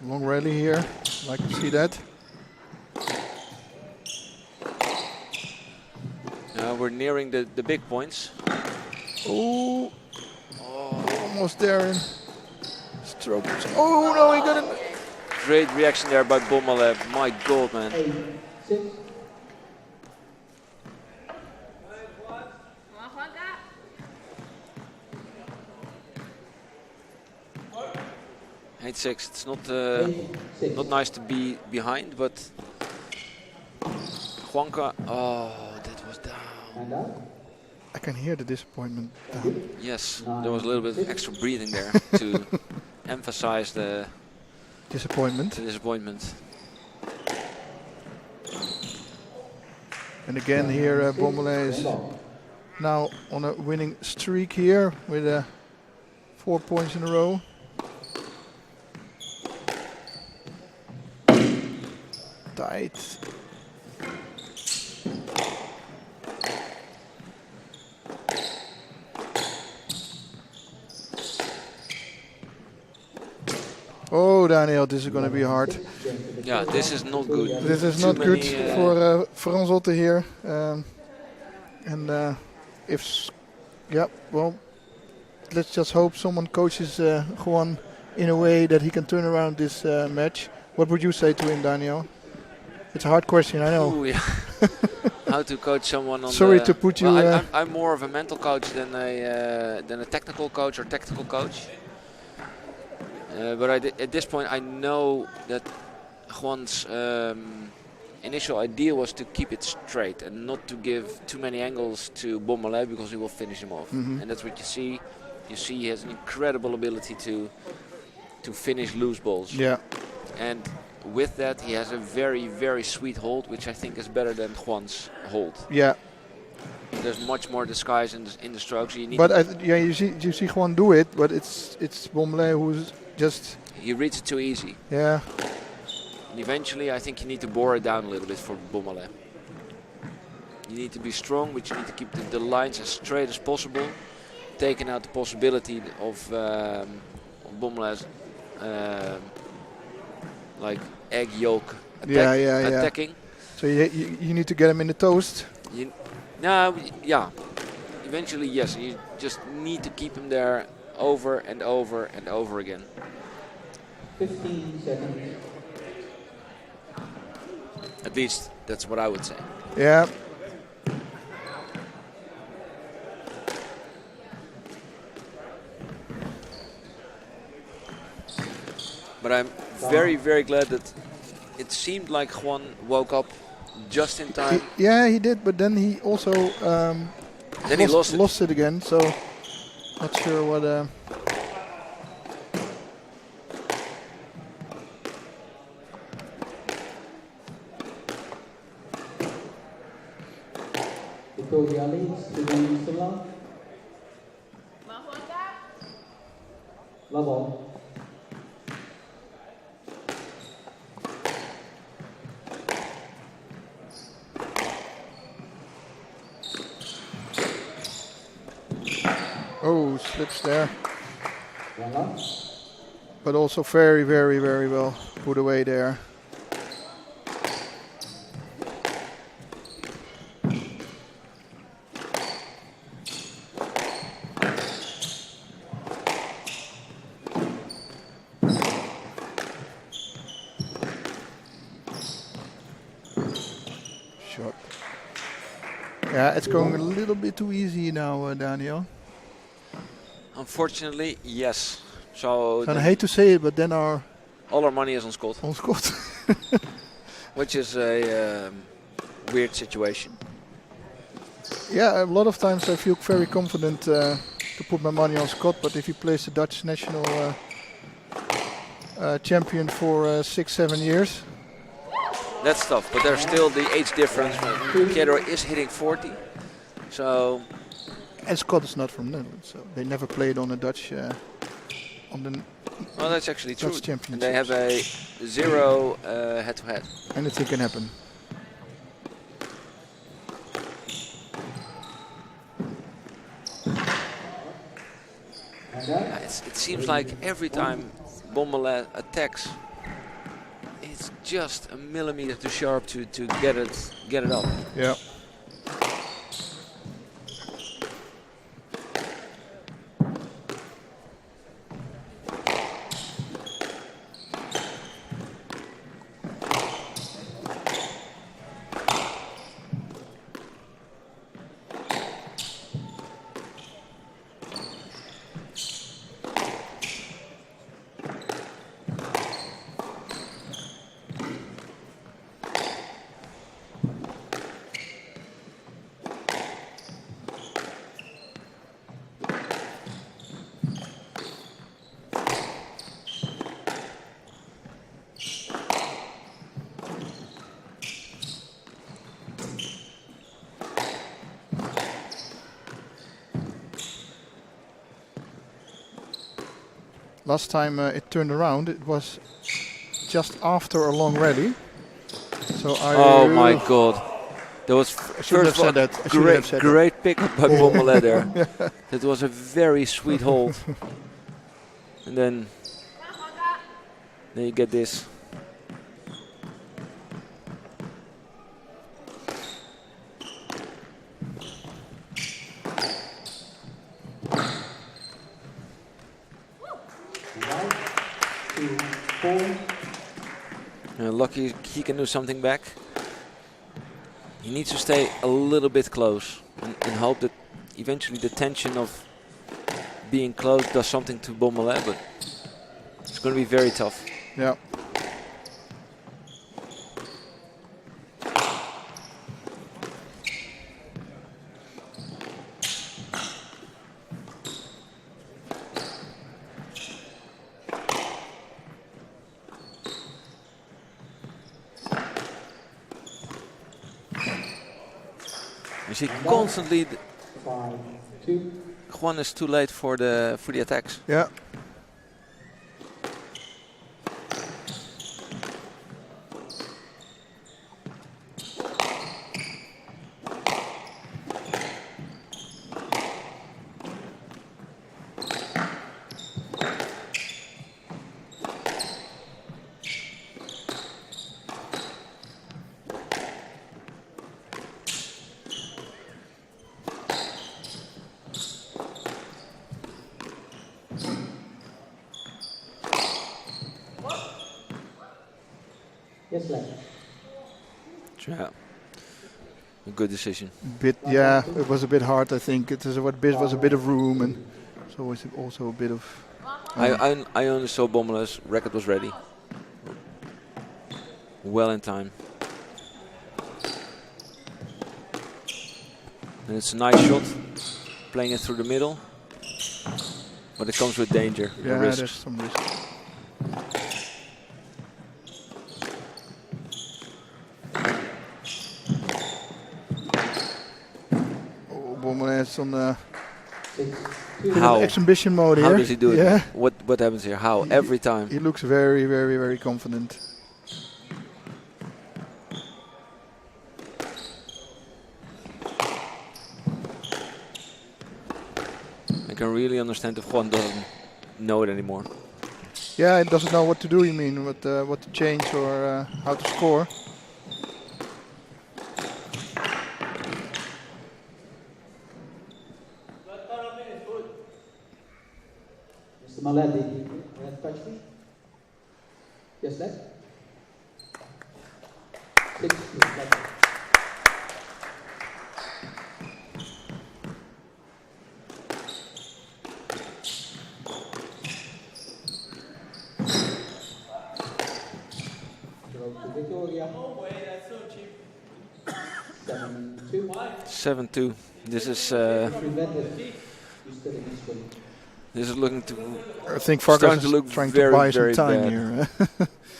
Long rally here. I'd like to see that. Now we're nearing the big points. Oh, almost there. Stroke. Oh no, he got it. Great reaction there by Bonmalais. My God, man. 8-6. Eight six. It's not 8-6. not nice to be behind, but Juanca. Oh, that was down. And that, I can hear the disappointment. Yes, there was a little bit of extra breathing there to emphasize the Disappointment. disappointment. And again here, Bonmalais is now on a winning streak here with 4 points in a row. Tight. Oh, Oh, Daniel, this is going to be hard. Yeah, this is not good. This is Too not good many, for Frans Otten here. Well, let's just hope someone coaches Juan in a way that he can turn around this match. What would you say to him, Daniel? It's a hard question, I know. Ooh, yeah. How to coach someone on Sorry to put you... Well, I'm more of a mental coach than a technical coach or tactical coach. But at this point I know that Juan's initial idea was to keep it straight and not to give too many angles to Bonmalais because he will finish him off. Mhm. And that's what you see. You see he has an incredible ability to finish loose balls. Yeah. And with that he has a very, very sweet hold, which I think is better than Juan's hold. Yeah. There's much more disguise in the strokes. You need But you see Juan do it, but it's Bonmalais who's just... he reads it too easy. Yeah. And eventually I think you need to bore it down a little bit for Bonmalais. You need to be strong, but you need to keep the lines as straight as possible, taking out the possibility of Bonmalais like egg yolk attacking. So you need to get him in the toast. Yeah. Eventually, yes. You just need to keep him there over and over and over again. 15 seconds. At least that's what I would say. Yeah. But I'm very, very glad that it seemed like Juan woke up just in time. He did, but then he also Then lost it again, so not sure what... Victoria leads to the Salon. Love all. Oh, slips there. But also very, very, very well put away there. Shot. Yeah, it's going a little bit too easy now, Daniel. Unfortunately, yes. So I hate to say it, but then all our money is on Scott. on Scott. Which is a weird situation. Yeah, a lot of times I feel very confident to put my money on Scott, but if he plays the Dutch national champion for 6-7 years. That's tough, but there's still the age difference. Piedro is hitting 40, so... And Scott is not from Netherlands, so they never played on a Dutch, on the Well, that's actually true. Dutch championship. And they have a 0 head-to-head. Anything can happen. It seems like every time Bonmalais attacks, it's just a millimeter too sharp to get it up. Yeah. Last time it turned around, it was just after a long rally. So Oh my God! That was shouldn't first of all have said that. great pickup by Bonmalais there. That was a very sweet hold. And then Then you get this. Lucky he can do something back. He needs to stay a little bit close and hope that eventually the tension of being close does something to Bonmalais, but it's going to be very tough. Yeah. You see constantly Juan is too late for the attacks. Yeah. Yeah, a good decision. Yeah, it was a bit hard. I think it was a bit of room, and so was also a bit of. I only saw Bonmalais' record was ready. Well in time. And it's a nice shot, playing it through the middle, but it comes with danger. Yeah, risks. there's some risk. Bonmalais on how exhibition mode here. How does he do it? Yeah. What happens here? How? Every time. He looks very, very, very confident. I can really understand if Juan doesn't know it anymore. Yeah, he doesn't know what to do. You mean what to change or how to score? Mallet, touch me. Yes, left. 6, left. Victoria. Oh wait, that's so cheap. 7-2. 7-2. This is. This is looking to. I think Vargas is look trying very, to buy some very time bad. here.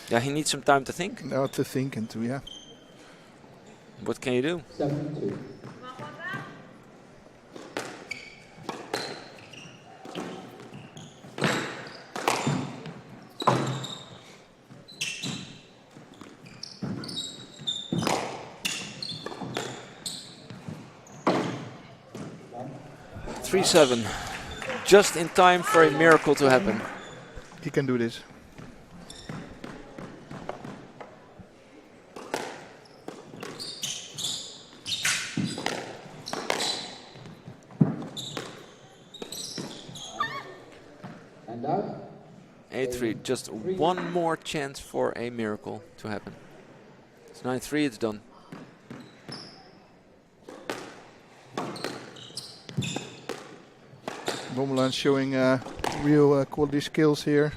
Yeah, he needs some time to think. No, to think and to, yeah. What can you do? 7-2. Three-7. Just in time for a miracle to happen. He can do this. And out. 8-3. Just one more chance for a miracle to happen. It's 9-3. It's done. Bonmalais showing real quality skills here.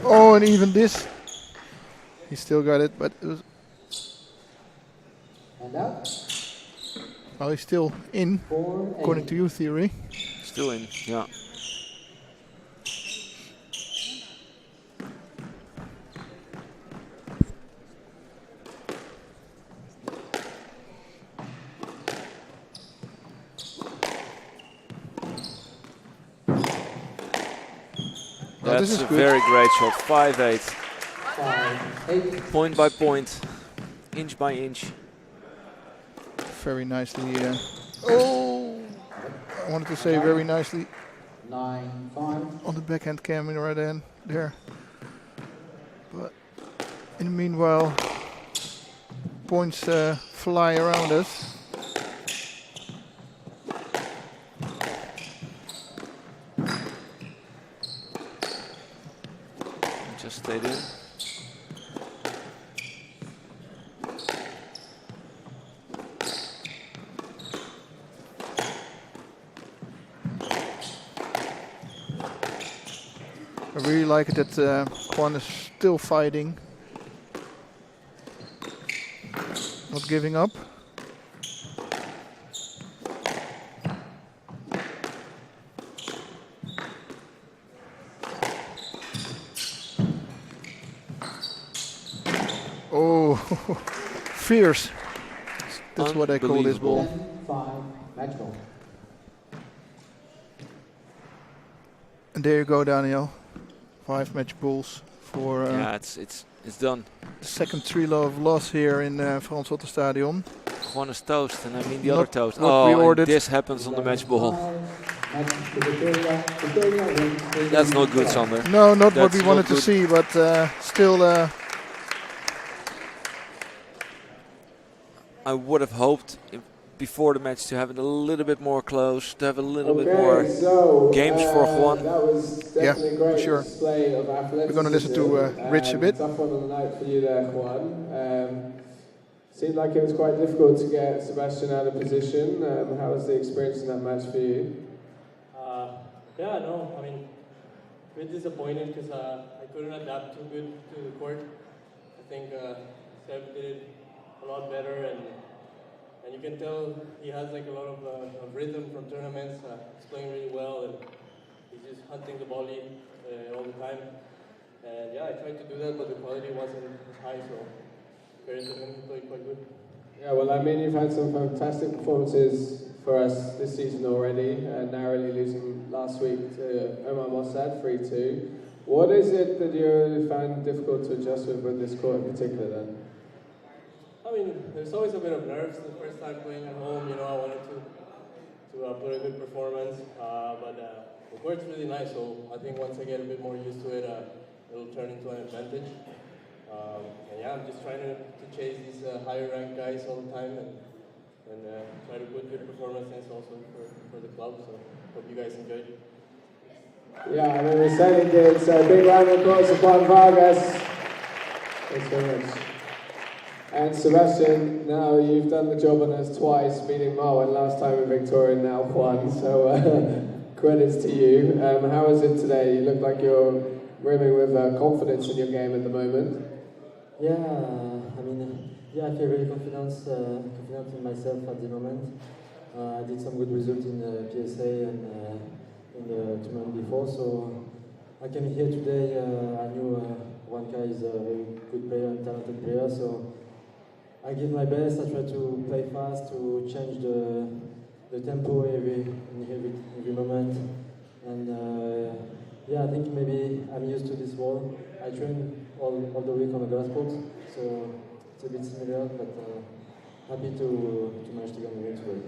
Oh, and even this. He still got it, but it was. And out. Oh, he's still in, according to your theory. Still in, yeah. That's a very great shot. 5-8. 5-8. Point by point, inch by inch. Very nicely. Oh, I wanted to say very nicely 9-5. on the backhand camera then there. But in the meanwhile, points fly around us. Just stayed in. I really like it that Juan is still fighting, not giving up. Oh, fierce. That's what I call this ball. 10-5. Match ball. And there you go, Daniel. 5 match balls for Yeah, it's done. the second 3-love loss here in Frans Otten Stadion. Juan is toast, and I mean the Not other toast. what we Oh, ordered. and this happens on the match ball. Match to Victoria. Victoria wins. That's not good, Sander. No, not what That's we not wanted to good. see, but still. I would have hoped before the match to have it a little bit more close, to have a little bit more games for Juan. That was Yeah, definitely a great sure. display of athleticism. We're gonna listen to Rich a bit. Tough one on the night for you there, Juan. Seemed like it was quite difficult to get Sebastien out of position. How was the experience in that match for you? Yeah, no, I mean, a bit disappointed because I couldn't adapt too good to the court. I think Seb did it a lot better, and you can tell he has like a lot of rhythm from tournaments. He's playing really well, and he's just hunting the volley all the time. And yeah, I tried to do that, but the quality wasn't as high, so credit to him, he played quite good. Yeah, well, I mean, you've had some fantastic performances for us this season already, narrowly losing last week to Omar Mossad 3-2. What is it that you found difficult to adjust with this court in particular then? I mean, there's always a bit of nerves the first time playing at home. You know, I wanted to put a good performance, but the court's really nice. So I think once I get a bit more used to it, it'll turn into an advantage. And yeah, I'm just trying to chase these higher ranked guys all the time and try to put good performances also for the club. So hope you guys enjoyed. Yeah, I mean, we certainly did. So big round of applause for Juan Vargas. Thanks very much. And Sebastien, now you've done the job on us twice, beating Marwan last time in Victoria, now Juan, so credits to you. How is it today? You look like you're rimming with confidence in your game at the moment. Yeah, I mean, yeah, I feel very confident in myself at the moment. I did some good results in the PSA and in the tournament before, so I came here today. I knew Juan is a very good player and talented player, so I give my best. I try to play fast, to change the tempo every moment, and yeah, I think maybe I'm used to this ball. I train all the week on the grass court, so it's a bit similar, but happy to manage to get the win today.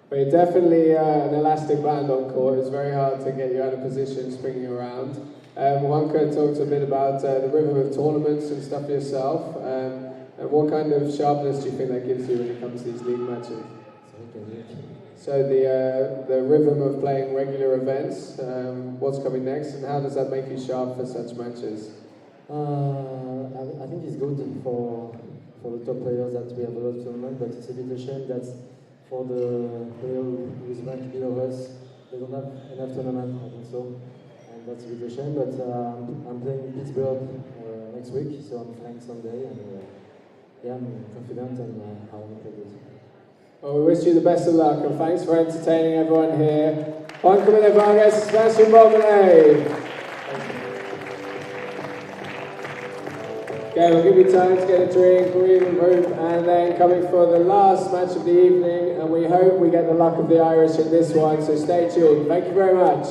But you're definitely an elastic band on court. It's very hard to get you out of position, springing around. Juanca talked a bit about the rhythm of tournaments and stuff yourself. And what kind of sharpness do you think that gives you when it comes to these league matches? So the rhythm of playing regular events, what's coming next, and how does that make you sharp for such matches? I think it's good for the top players that we have a lot of tournament, but it's a bit a shame that for the player who's ranked below us, they don't have enough tournament, I think so. And that's a bit a shame, but I'm playing Pittsburgh next week, so I'm playing Sunday, and yeah, I'm confident and I want to play good. Well, we wish you the best of luck, and thanks for entertaining everyone here. Juan Camilo Vargas, Sebastien Bonmalais. Okay, we'll give you time to get a drink, breathe and group, and then coming for the last match of the evening, and we hope we get the luck of the Irish in this one, so stay tuned. Thank you very much.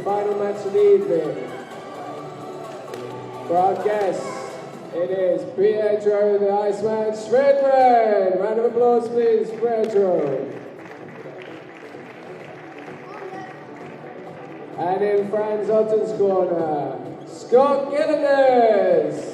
final match of the evening. For our guests, it is Piedro the Iceman Schweertman. Round of applause, please, Piedro. And in Frans Otten's corner, Gillanders.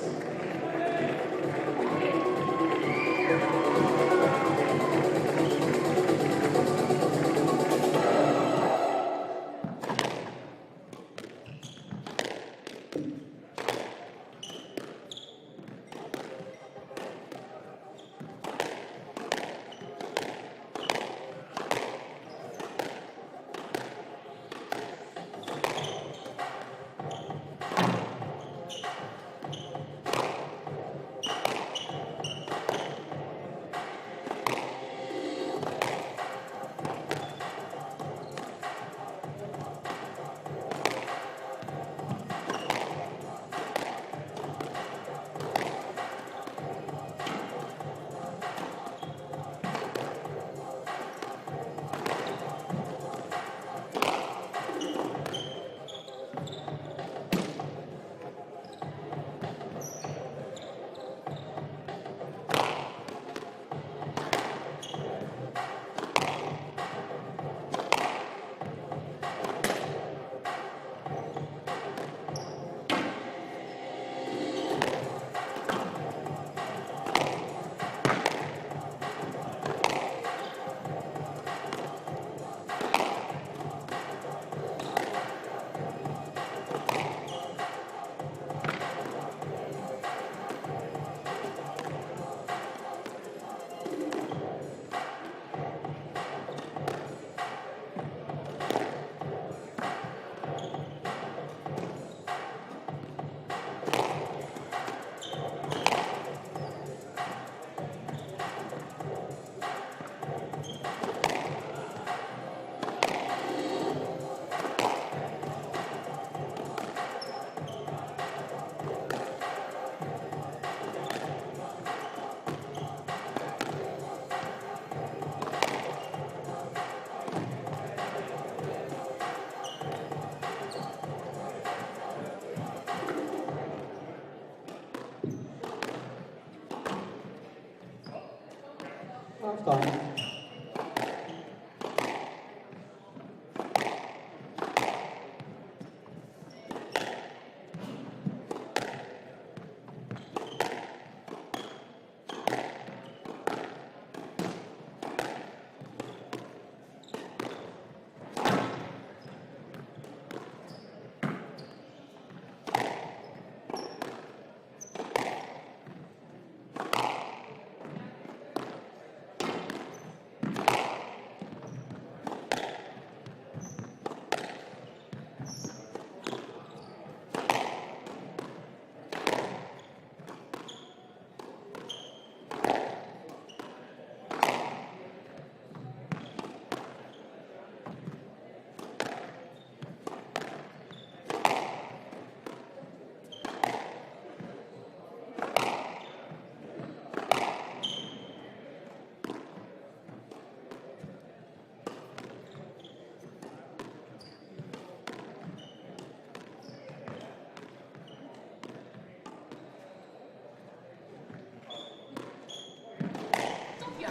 Halftime.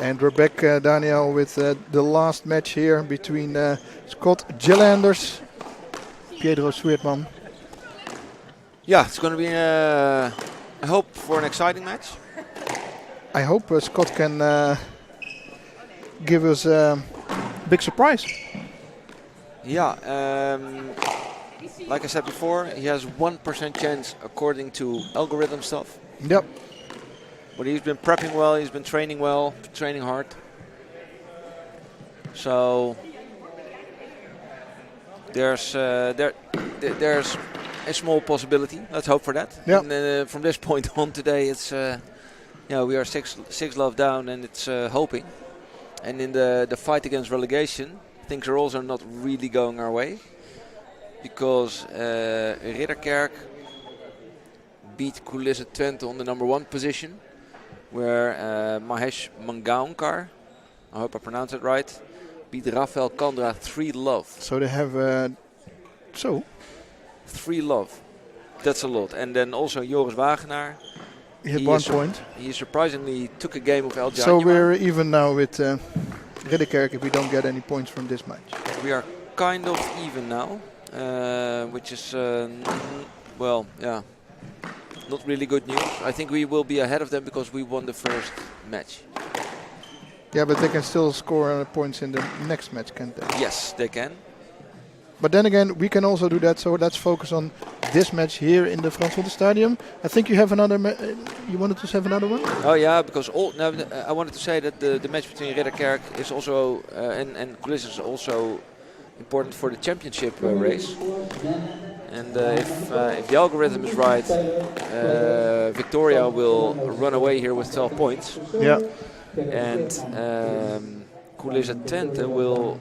And we're back, Daniel, with the last match here between Scott Gillanders, Piedro Schweertman. Yeah, it's going to be, I hope, for an exciting match. I hope Scott can give us a big surprise. Yeah, like I said before, he has 1% chance according to algorithm stuff. Yep. But he's been prepping well, he's been training well, training hard. So there's a small possibility. Let's hope for that. Yep. And from this point on today, it's we are six love down, and it's hoping. And in the fight against relegation, things are also not really going our way, because Ridderkerk beat Kulisse Twente on the number 1 position, where Mahesh Mangaonkar, I hope I pronounced it right, beat Rafael Kandra 3-love. So they have So 3 love. That's a lot. And then also Joris Wagenaar. he had 1 point. He surprisingly took a game of El So Janjuma. we're even now with Ridderkerk if we don't get any points from this match. We are kind of even now, which is, well, yeah, not really good news. I think we will be ahead of them because we won the first match. Yeah, but they can still score points in the next match, can't they? Yes, they can. But then again, we can also do that. So let's focus on this match here in the Frans Otten Stadion. I think you have another. You wanted to have another one? Oh yeah, because I wanted to say that the match between Ridderkerk is also and Coulis is also important for the championship race. And if the algorithm is right, Victoria will run away here with 12 points. Yeah. And Coulis at 10th will,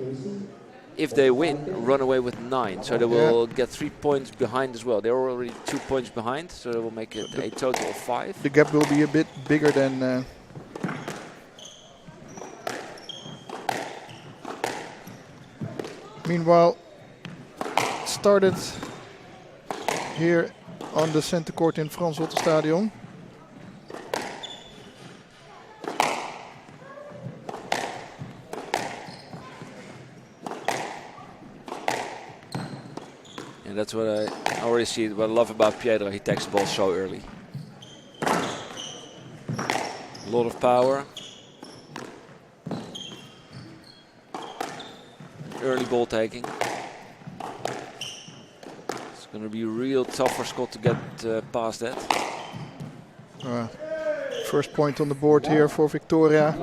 if they win, run away with 9. So they will get 3 points behind as well. They're already 2 points behind, so they will make it a total of 5. The gap will be a bit bigger than. Meanwhile, started here on the center court in Frans Otten Stadion. And that's what I already see. What I love about Piedro, he takes the ball so early. A lot of power. Early ball taking. It's going to be real tough for Scott to get past that. First point on the board here for Victoria.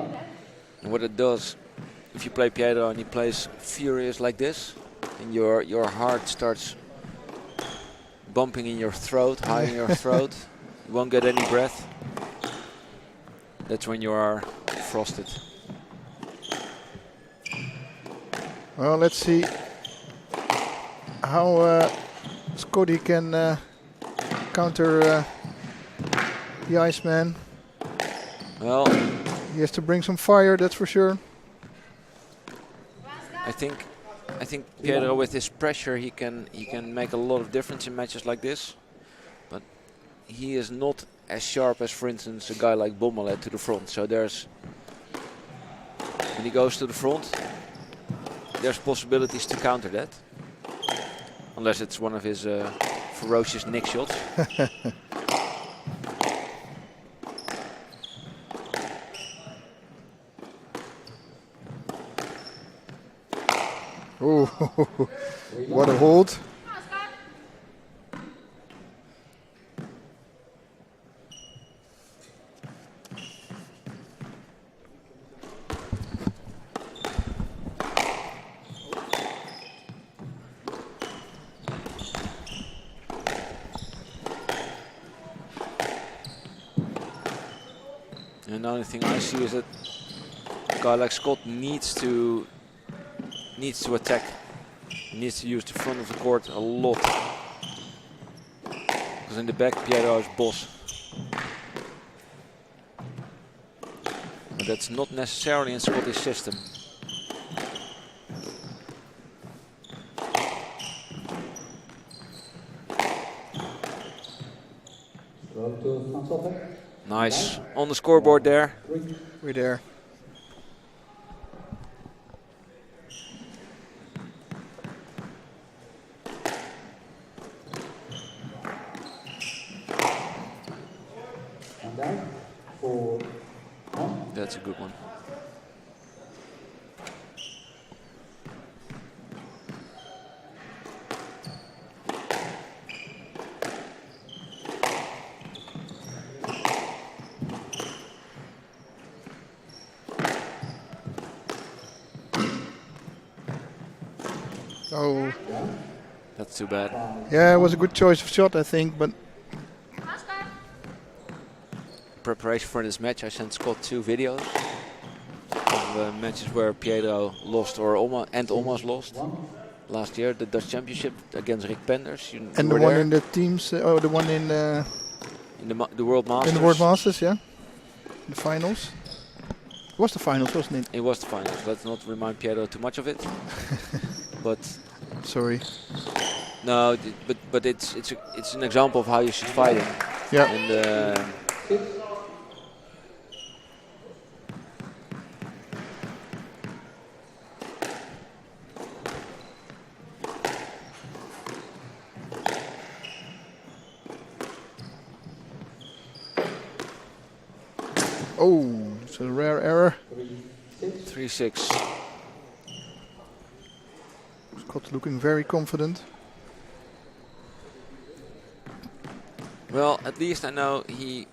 And what it does, if you play Piedro and he plays furious like this, and your heart starts bumping in your throat, high in your throat, you won't get any breath. That's when you are frosted. Well, let's see how Scotty can counter the Iceman. Well, he has to bring some fire, that's for sure. I think Piedro, with his pressure, he can make a lot of difference in matches like this. But he is not as sharp as, for instance, a guy like Bonmalais to the front. So when he goes to the front, there's possibilities to counter that. Unless it's one of his ferocious nick shots. Oh, what a hold. And the only thing I see is that a guy like Scott needs to attack. He needs to use the front of the court a lot. Because in the back, Piedro is boss. But that's not necessarily in Scottish system. Nice. On the scoreboard there. We're there. That's a good one. Oh. That's too bad. Yeah, it was a good choice of shot, I think, but preparation for this match, I sent Scott 2 videos of matches where Piedro lost or almost lost. Last year, the Dutch Championship against Rick Penders. And the one in the teams, the one in the World Masters. In the World Masters, yeah. The finals. It was the finals, wasn't it? It was the finals. Let's not remind Piedro too much of it. But sorry. No, but it's an example of how you should fight him. Yeah. And Oh, it's a rare error. 3-6. Scott looking very confident. Well, at least I know he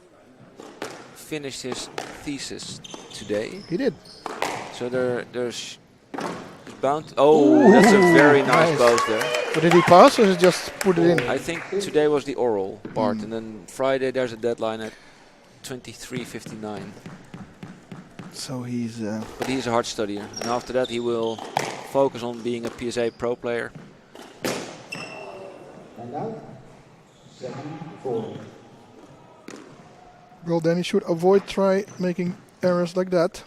finished his thesis today. He did. So there's bound. Oh, that's a very nice both there. But did he pass or just put it in? I think today was the oral part, and then Friday there's a deadline at 23:59. So he's. But he's a hard studier, and after that he will focus on being a PSA pro player. And now, 7-4. Well, then he should avoid making errors like that.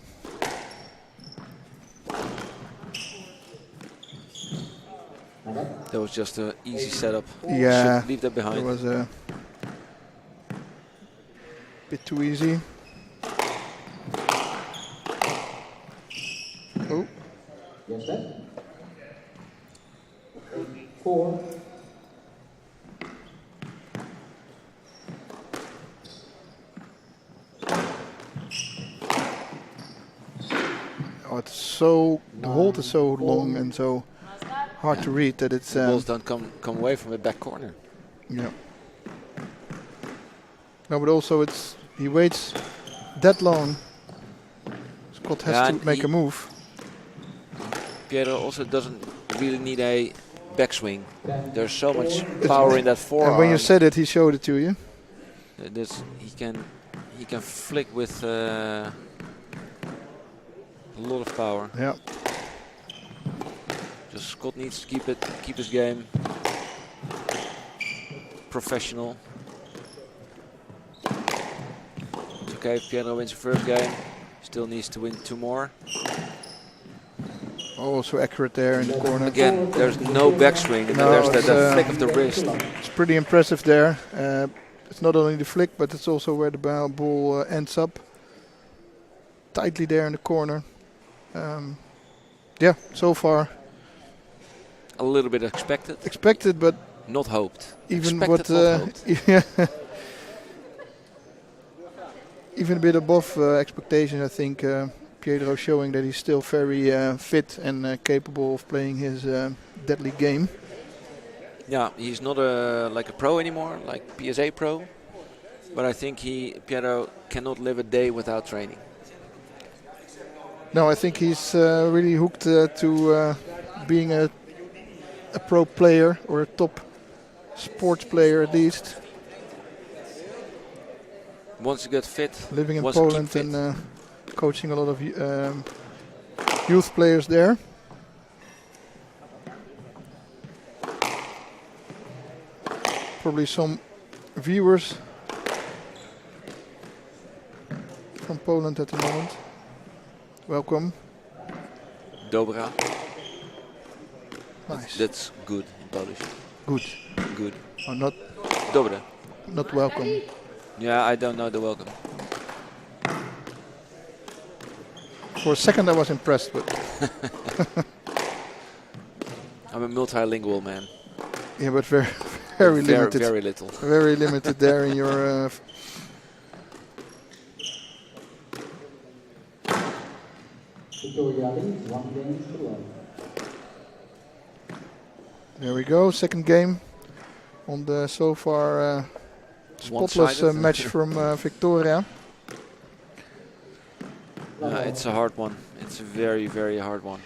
That was just an easy setup. Yeah, should leave that behind. It was a bit too easy. Oh. Yes, sir. 4. Oh, it's so, the hold is so long and so hard to read that it's. Balls don't come away from the back corner. Yeah. No, but also he waits that long. Scott has to make a move. Piedro also doesn't really need a backswing. There's so much power in that forearm. And when you said it, he showed it to you. He can flick with a lot of power. Yeah. Just Scott needs to keep his game professional. It's okay if Piedro wins the first game. Still needs to win 2 more. Oh, so accurate there in the corner. Again, there's no backswing, and then there's that flick of the wrist. It's pretty impressive there. It's not only the flick, but it's also where the ball ends up. Tightly there in the corner. Yeah, so far. A little bit expected. Expected, but not hoped. Even expected, not hoped. Yeah. Even a bit above expectations, I think. Piedro showing that he's still very fit and capable of playing his deadly game. Yeah, he's not like a pro anymore, like PSA pro. But I think Piedro cannot live a day without training. No, I think he's really hooked to being a pro player or a top sports player at least. Wants to get fit. Living in Poland and coaching a lot of youth players there. Probably some viewers from Poland at the moment. Welcome. Dobra. Nice. That's good in Polish. Good. Good. Oh, not. Dobra. Not welcome. Yeah, I don't know the welcome. For a second I was impressed, but I'm a multilingual man. Yeah, but very limited. Very little. Very limited there in your. There we go, second game on the so far spotless match from Victoria. It's a hard one. It's a very, very hard one.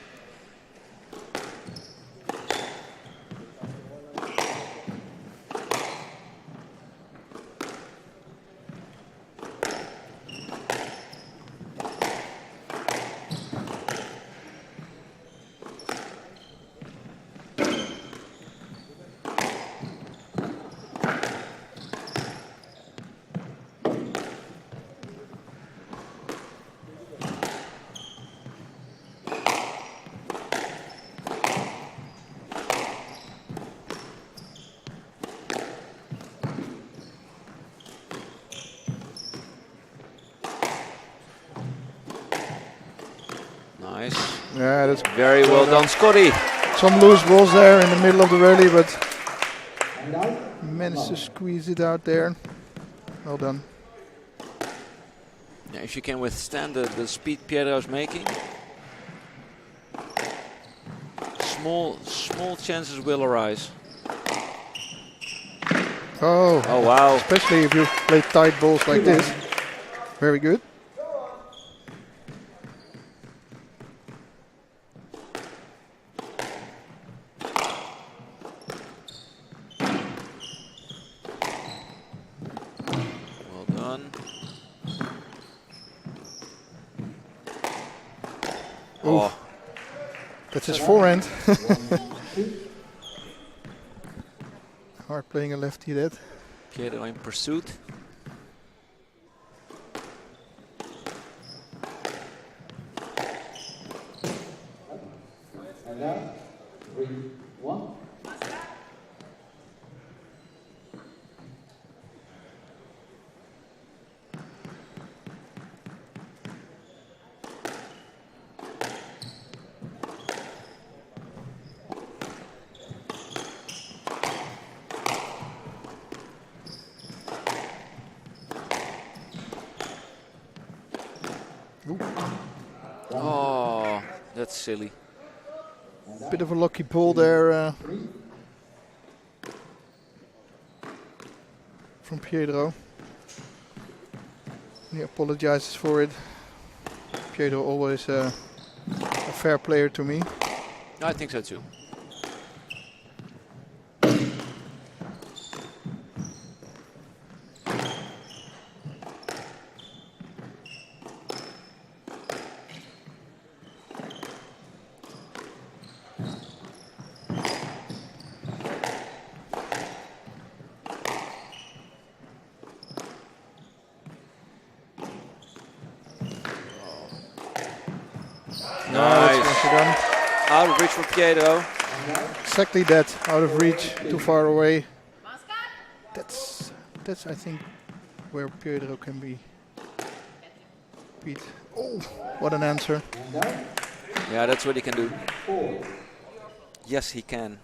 Yeah, that's Very well done, Scotty. some loose balls there in the middle of the rally, but And out. managed to squeeze it out there. Well done. Yeah, if you can withstand the speed Piedro's making, small chances will arise. Oh, Oh wow! especially if you play tight balls like this. Very good. Well done. Oh, That's his forehand. Hard playing a lefty that. Piedro in pursuit. And now, 3-1. Oh, that's silly. Bit of a lucky pull there from Piedro. He apologizes for it. Piedro always a fair player to me. I think so too. Out of reach for Piedro. Exactly that, out of reach, too far away. That's I think where Piedro can be beat. Oh, what an answer. Yeah, that's what he can do. Yes, he can.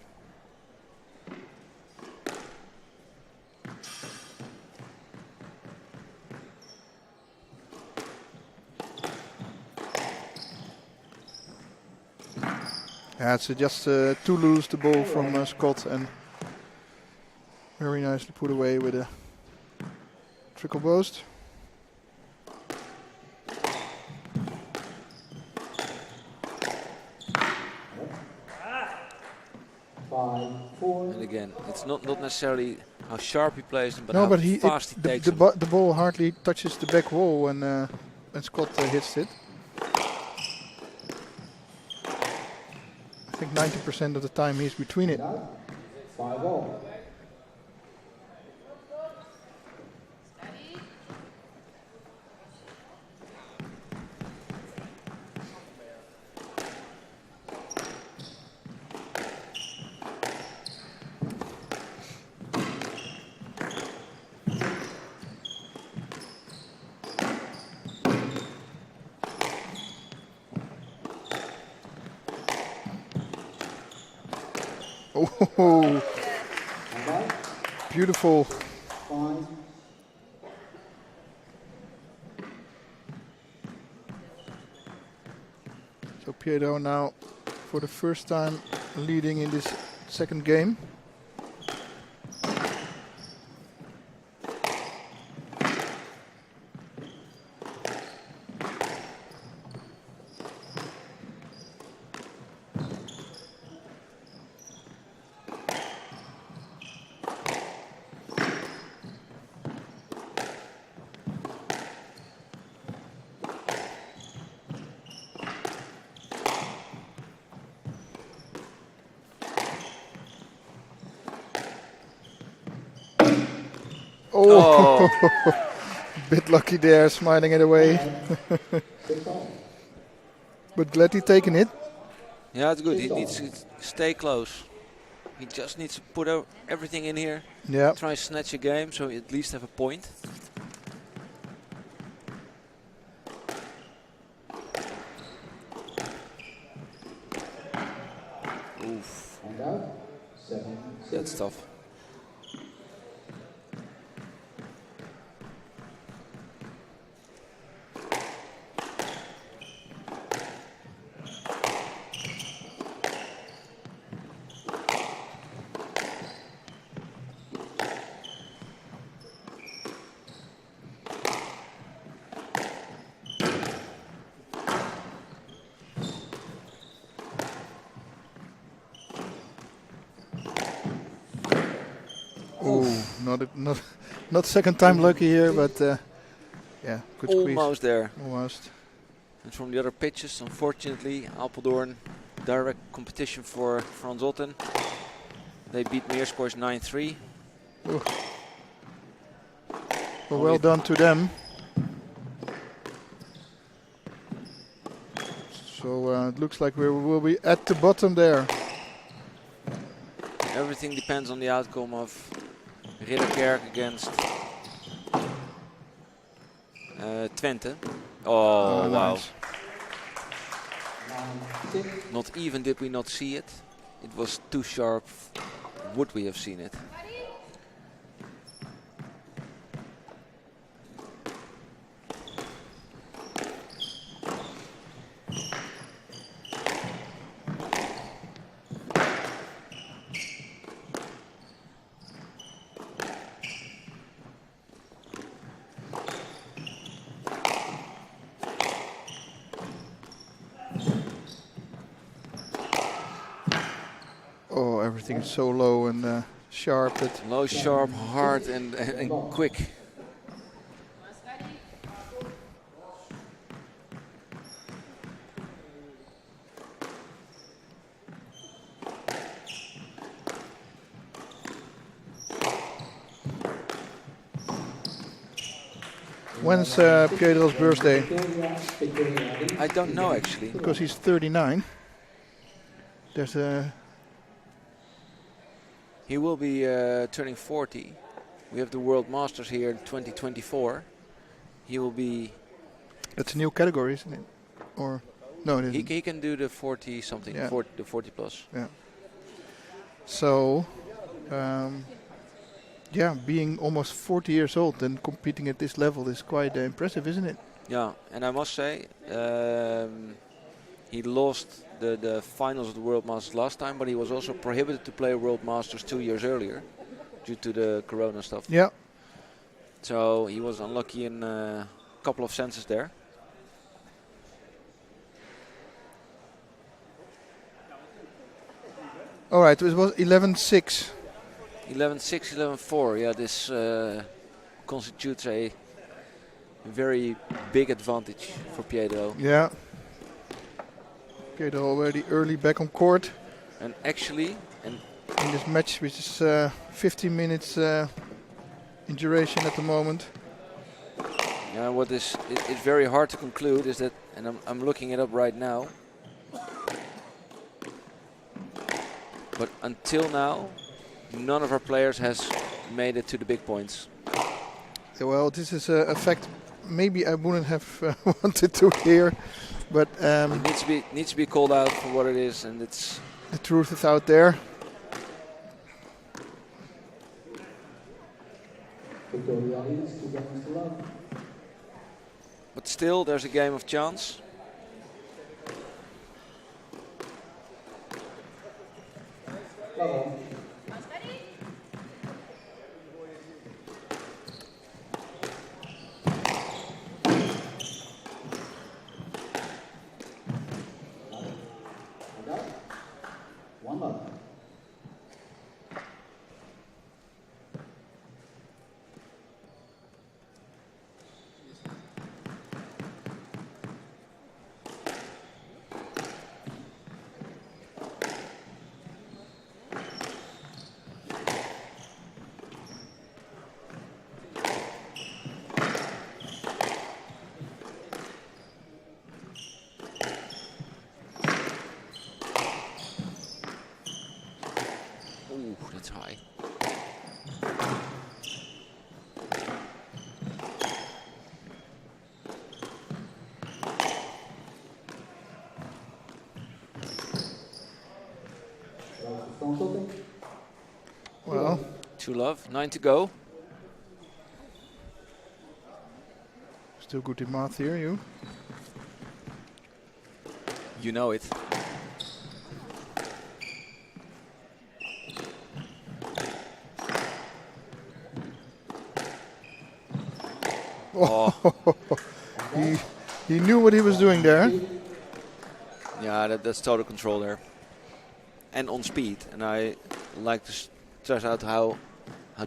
Yeah, it's just to lose the ball from Scott, and very nicely put away with a trickle post. And again, it's not necessarily how sharp he plays them, but No, how but fast he takes the them. the ball hardly touches the back wall when Scott hits it. I think 90% of the time he's between it. 5-all. Oh, beautiful. So Piedro now, for the first time, leading in this second game. Oh, bit lucky there, smiling it away. But glad he taken it. Yeah, it's good. He needs to stay close. He just needs to put everything in here. Yeah. Try and snatch a game, so he at least have a point. That's tough. Not second time lucky here, but yeah, good squeeze. Almost there. Almost. And from the other pitches, unfortunately, Apeldoorn, direct competition for Frans Otten. They beat Meerscoors 9-3. Well done to them. So it looks like we will be at the bottom there. Everything depends on the outcome of Ridderkerk against Twente. Oh, wow. Nice. Not even did we not see it. It was too sharp. Would we have seen it? Everything is so low and sharp. That low, sharp, hard, and quick. When's Piedro's birthday? I don't know actually. Because he's 39. There's a. He will be turning 40. We have the World Masters here in 2024. He will be. That's a new category, isn't it? Or no, it isn't. He can do the 40 something, Yeah. the 40 plus. Yeah. So, yeah, being almost 40 years old and competing at this level is quite impressive, isn't it? Yeah, and I must say, he lost the finals of the World Masters last time, but he was also prohibited to play World Masters 2 years earlier due to the Corona stuff. Yeah. So he was unlucky in a couple of senses there. All right, it was 11-6. 11-6, 11-4. Yeah, this constitutes a very big advantage for Piedro. Yeah. Piedro already early back on court. And actually, in this match, which is 15 minutes in duration at the moment. Yeah, what is it's very hard to conclude is that, and I'm looking it up right now. But until now, none of our players has made it to the big points. Yeah, well, this is a fact maybe I wouldn't have wanted to hear, but it needs to be called out for what it is, and it's the truth is out there. But still, there's a game of chance. Ooh, that's high. Frans Otten. Well, 2-love, 9 to go. still good in math here, you. You know it. Oh. he knew what he was doing there. Yeah, that's total control there. And on speed. And I like to stress out how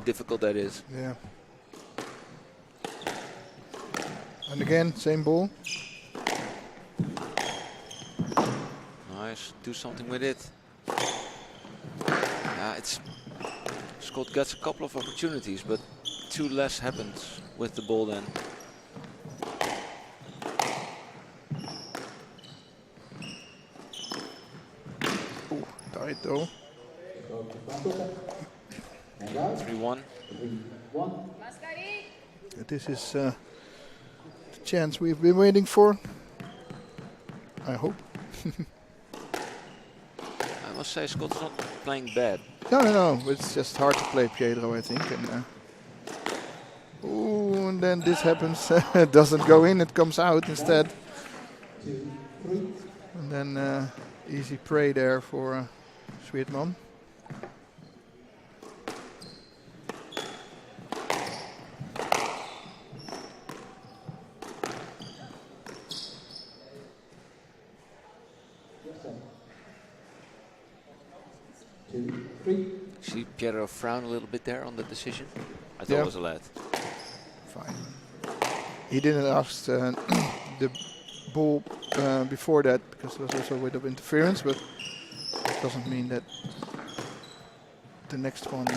difficult that is. Yeah. And again, same ball. Nice, do something with it. Yeah, Scott gets a couple of opportunities, but 2 less happens with the ball then. Ooh, tight though. 3-1. This is the chance we've been waiting for. I hope. I must say Scott's not playing bad. No. It's just hard to play Piedro, I think. And, ooh, and then this happens. It doesn't go in, it comes out instead. And then easy prey there for Schweertman. See Piedro frown a little bit there on the decision. I thought it was a let. Fine. He didn't ask the ball before that because there was also a bit of interference, but it doesn't mean that the next one.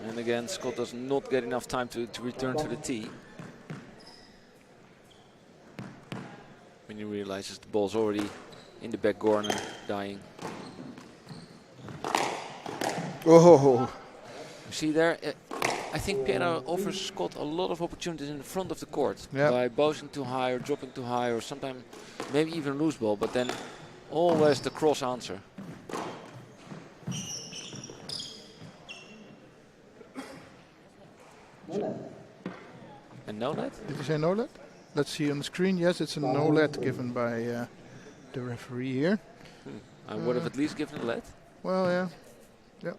And again, Scott does not get enough time to return to the tee. When he realizes the ball's already in the back corner, dying. Oh! You see there, I think Piedro offers Scott a lot of opportunities in the front of the court. By bouncing too high or dropping too high or sometimes maybe even loose ball, but then always the cross answer. And no let? Did you say no let? Let's see on the screen. Yes, it's a no let given by the referee here. I would have at least given a let. Well, yeah. Yeah.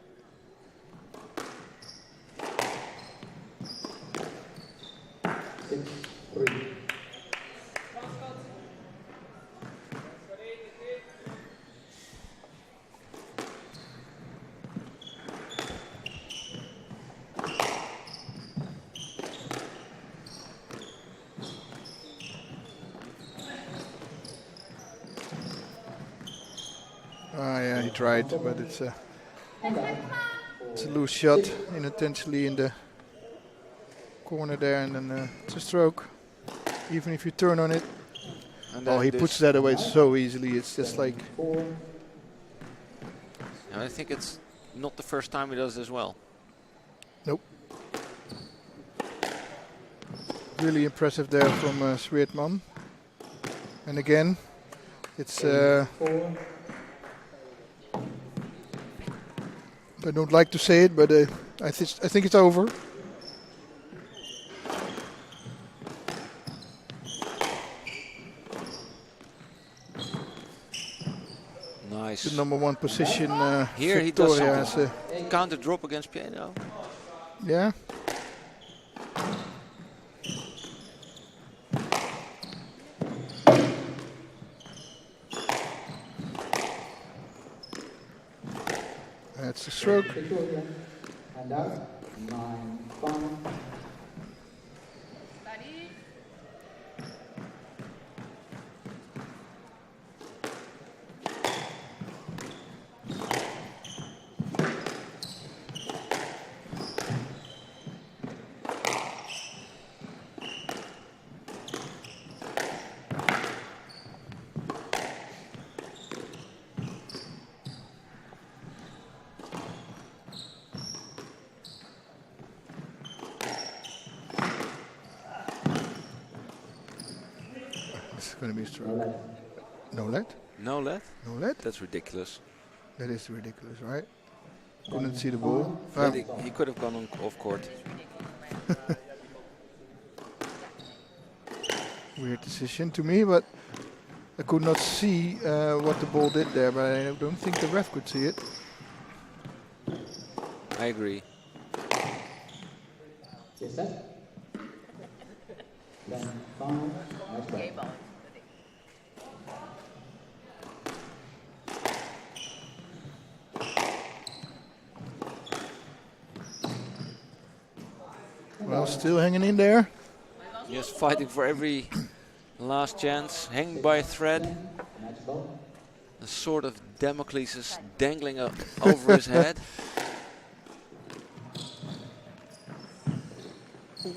Yeah, he tried, but it's a loose shot, unintentionally in the corner there, and then it's a stroke. Even if you turn on it, oh, he puts that away so easily. It's just like. I think it's not the first time he does this well. Nope. Really impressive there from Schweertman. And again, it's. I don't like to say it, but I think it's over. Nice. The number 1 position. Here he does something. Counter drop against Piedro. Yeah. That's a stroke. And out, 9-5. going to be strong. No let. No let? No let? No let? That's ridiculous. That is ridiculous, right? Couldn't see the ball. But he could have gone off court. Weird decision to me, but I could not see what the ball did there, but I don't think the ref could see it. I agree. Yes, sir. Then five. Nice ball. Well, still hanging in there. Yes, fighting for every last chance, hanging by a thread. Nice ball. A sword of Damocles is dangling over his head.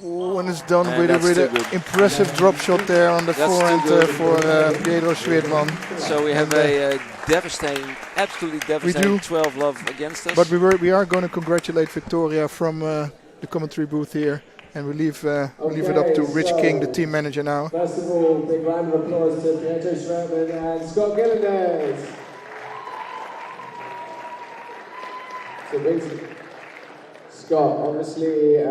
Oh, and it's done And with that's an too good. impressive drop shot there on the That's forehand too good. for Piedro Schweertman. So we have a devastating, absolutely devastating do. 12 love against us. But we are going to congratulate Victoria from the commentary booth here, and we leave it up to Rich King, the team manager now. First of all, big round of applause to Piedro Schweertman and Scott Gillanders. So basically, Scott, obviously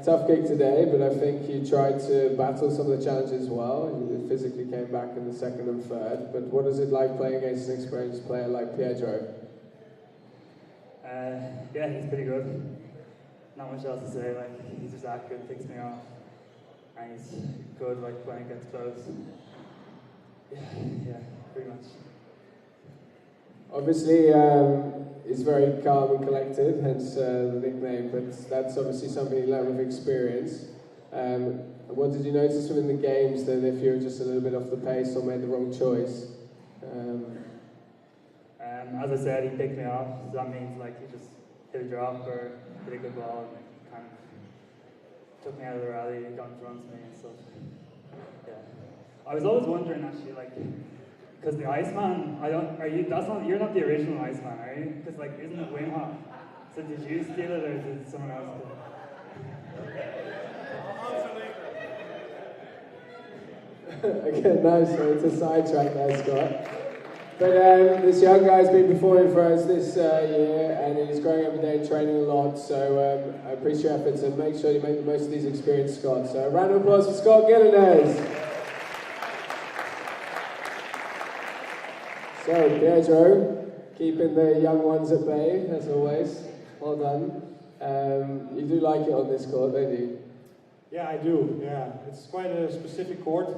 tough gig today, but I think you tried to battle some of the challenges well. You physically came back in the second and third, but what is it like playing against an experienced player like Piedro? Yeah, he's pretty good. Not much else to say, like, he's just that good, picks me off. And he's good, like, when it gets close. Yeah, pretty much. Obviously, he's very calm and collected, hence the nickname, but that's obviously something you learn with experience. What did you notice from in the games that if you were just a little bit off the pace or made the wrong choice? As I said, he picked me off, so that means, like, he just hit a drop or hit a good ball and kind of took me out of the rally, got in front of me and stuff. Yeah. I was always wondering, actually, like, because the Iceman, you're not the original Iceman, are you? Because, like, isn't it Wim Hof? So did you steal it or did someone else do it? Okay, no, so it's a sidetrack there, Scott. But this young guy's been performing for us this year, and he's growing every day and training a lot, so I appreciate your efforts, and make sure you make the most of these experiences, Scott. So a round of applause for Scott Gillanders. So, Piedro, keeping the young ones at bay, as always. Well done. You do like it on this court, don't you? Yeah, I do. Yeah, it's quite a specific court.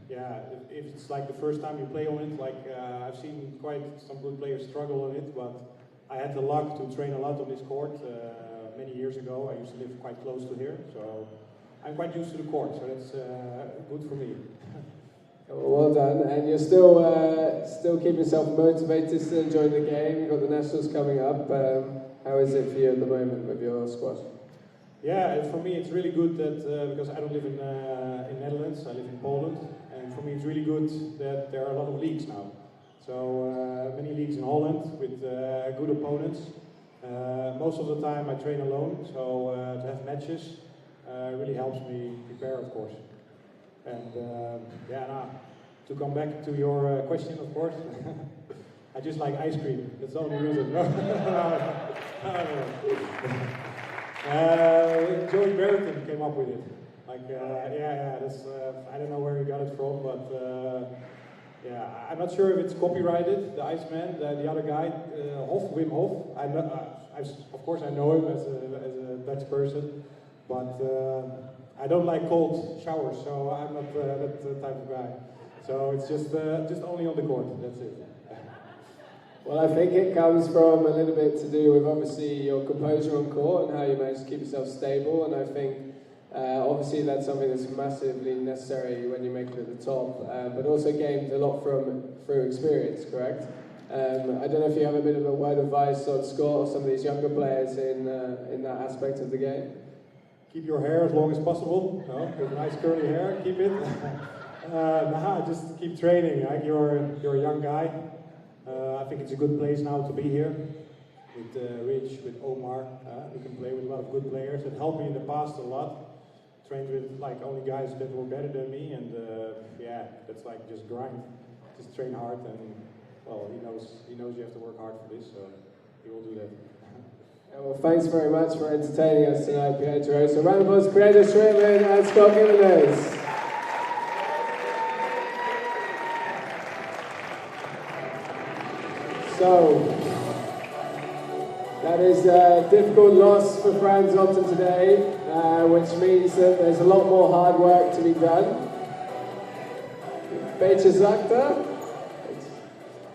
Yeah, if it's like the first time you play on it, like I've seen quite some good players struggle on it, but I had the luck to train a lot on this court many years ago. I used to live quite close to here, so I'm quite used to the court, so that's good for me. Well done, and you're still keeping yourself motivated, still enjoying the game. You've got the Nationals coming up. How is it for you at the moment with your squash? Yeah, for me it's really good that, because I don't live in Netherlands, I live in Poland, and for me it's really good that there are a lot of leagues now. So many leagues in Holland with good opponents. Most of the time I train alone, so to have matches really helps me prepare, of course. And to come back to your question, of course, I just like ice cream. That's the only reason. Joey Barrington came up with it. Like, that's, I don't know where he got it from, but I'm not sure if it's copyrighted. The Iceman, the other guy, Wim Hof. Of course, I know him as a Dutch person, but I don't like cold showers, so I'm not that type of guy. So it's just only on the court. That's it. Well, I think it comes from a little bit to do with obviously your composure on court and how you manage to keep yourself stable. And I think obviously that's something that's massively necessary when you make it at the top, but also gained a lot through experience, correct? I don't know if you have a bit of a word of advice on Scott or some of these younger players in that aspect of the game. Keep your hair as long as possible. With nice curly hair, keep it. Just keep training. Like you're a young guy. I think it's a good place now to be here with Rich, with Omar. We can play with a lot of good players. It helped me in the past a lot trained with like only guys that were better than me, and yeah, that's like just grind, just train hard, and well, he knows you have to work hard for this, so he will do that. Well, thanks very much for entertaining us tonight, Piedro. So round of applause, Piedro, Schweertman and Scott Gillanders. So, that is a difficult loss for Frans Otten today, which means that there's a lot more hard work to be done. Beetje zachter.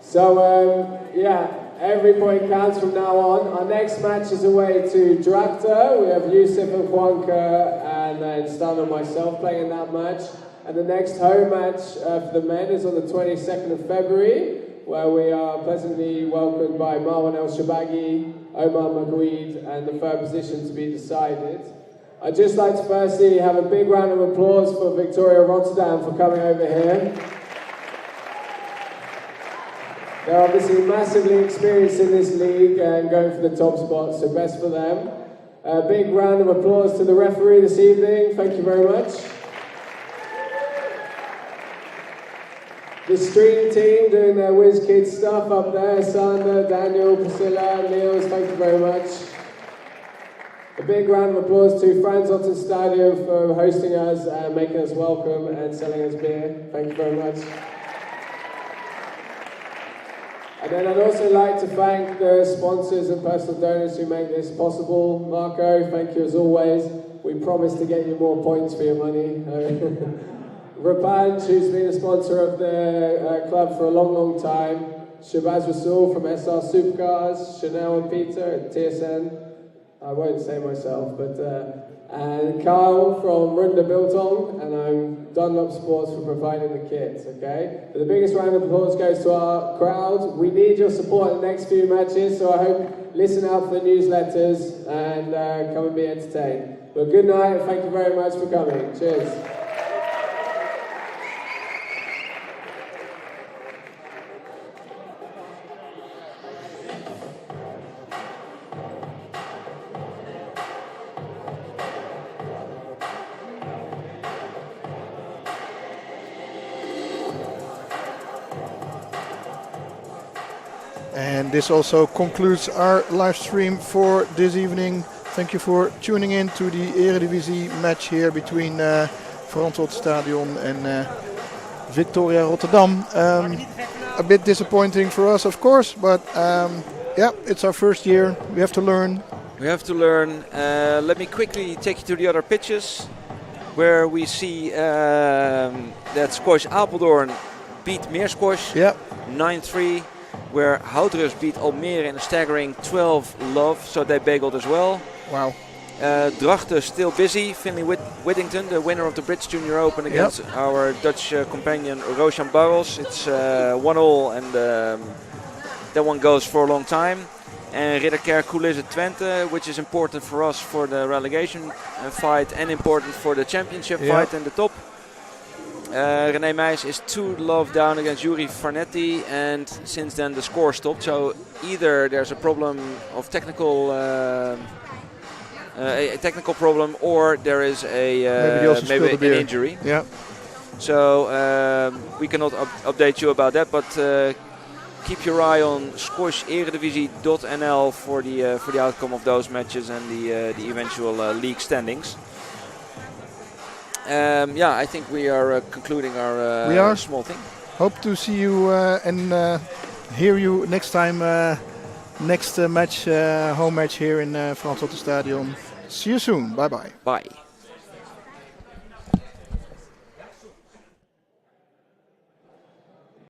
So, yeah, every point counts from now on. Our next match is away to Drachten. We have Yusuf and Juan, and then Stan and myself playing in that match. And the next home match for the men is on the 22nd of February, where we are pleasantly welcomed by Marwan El Shabagi, Omar Magouid, and the third position to be decided. I'd just like to firstly have a big round of applause for Victoria Rotterdam for coming over here. They're obviously massively experienced in this league and going for the top spot, so best for them. A big round of applause to the referee this evening, thank you very much. The stream team doing their whiz kid stuff up there, Sander, Daniel, Priscilla, Niels, thank you very much. A big round of applause to Frans Otten Stadion for hosting us and making us welcome and selling us beer, thank you very much. And then I'd also like to thank the sponsors and personal donors who make this possible. Marco, thank you as always. We promise to get you more points for your money. Rapanj, who's been a sponsor of the club for a long, long time. Shabazz Rasool from SR Supercars. Chanel and Peter at TSN. I won't say myself, but... and Carl from Runda Biltong, and I'm Dunlop Sports for providing the kits, okay? But the biggest round of applause goes to our crowd. We need your support in the next few matches, so I hope listen out for the newsletters and come and be entertained. But good night, and thank you very much for coming. Cheers. And this also concludes our live stream for this evening. Thank you for tuning in to the Eredivisie match here between Frans Otten Stadion and Victoria Rotterdam. A bit disappointing for us, of course, but yeah, it's our first year. We have to learn. We have to learn. Let me quickly take you to the other pitches, where we see that Squash Apeldoorn beat Meersquash 9-3. Where Houtrus beat Almere in a staggering 12-love, so they bageled as well. Wow. Drachten still busy. Finley Whittington, the winner of the British Junior Open against our Dutch companion Roshan Barros. It's 1-1 and that one goes for a long time. And Ridderkerk Coulisse Twente, which is important for us for the relegation fight and important for the championship fight in the top. René Meijs is 2-love down against Joeri Farnetti, and since then the score stopped. So either there's a problem of technical, a technical problem, or there is a maybe an injury. Yeah. So we cannot update you about that, but keep your eye on squasheredivisie.nl for the outcome of those matches and the eventual league standings. Yeah, I think we are concluding our small thing. Hope to see you and hear you next time. Next match, home match here in Frans Otten Stadion. See you soon. Bye bye. Bye.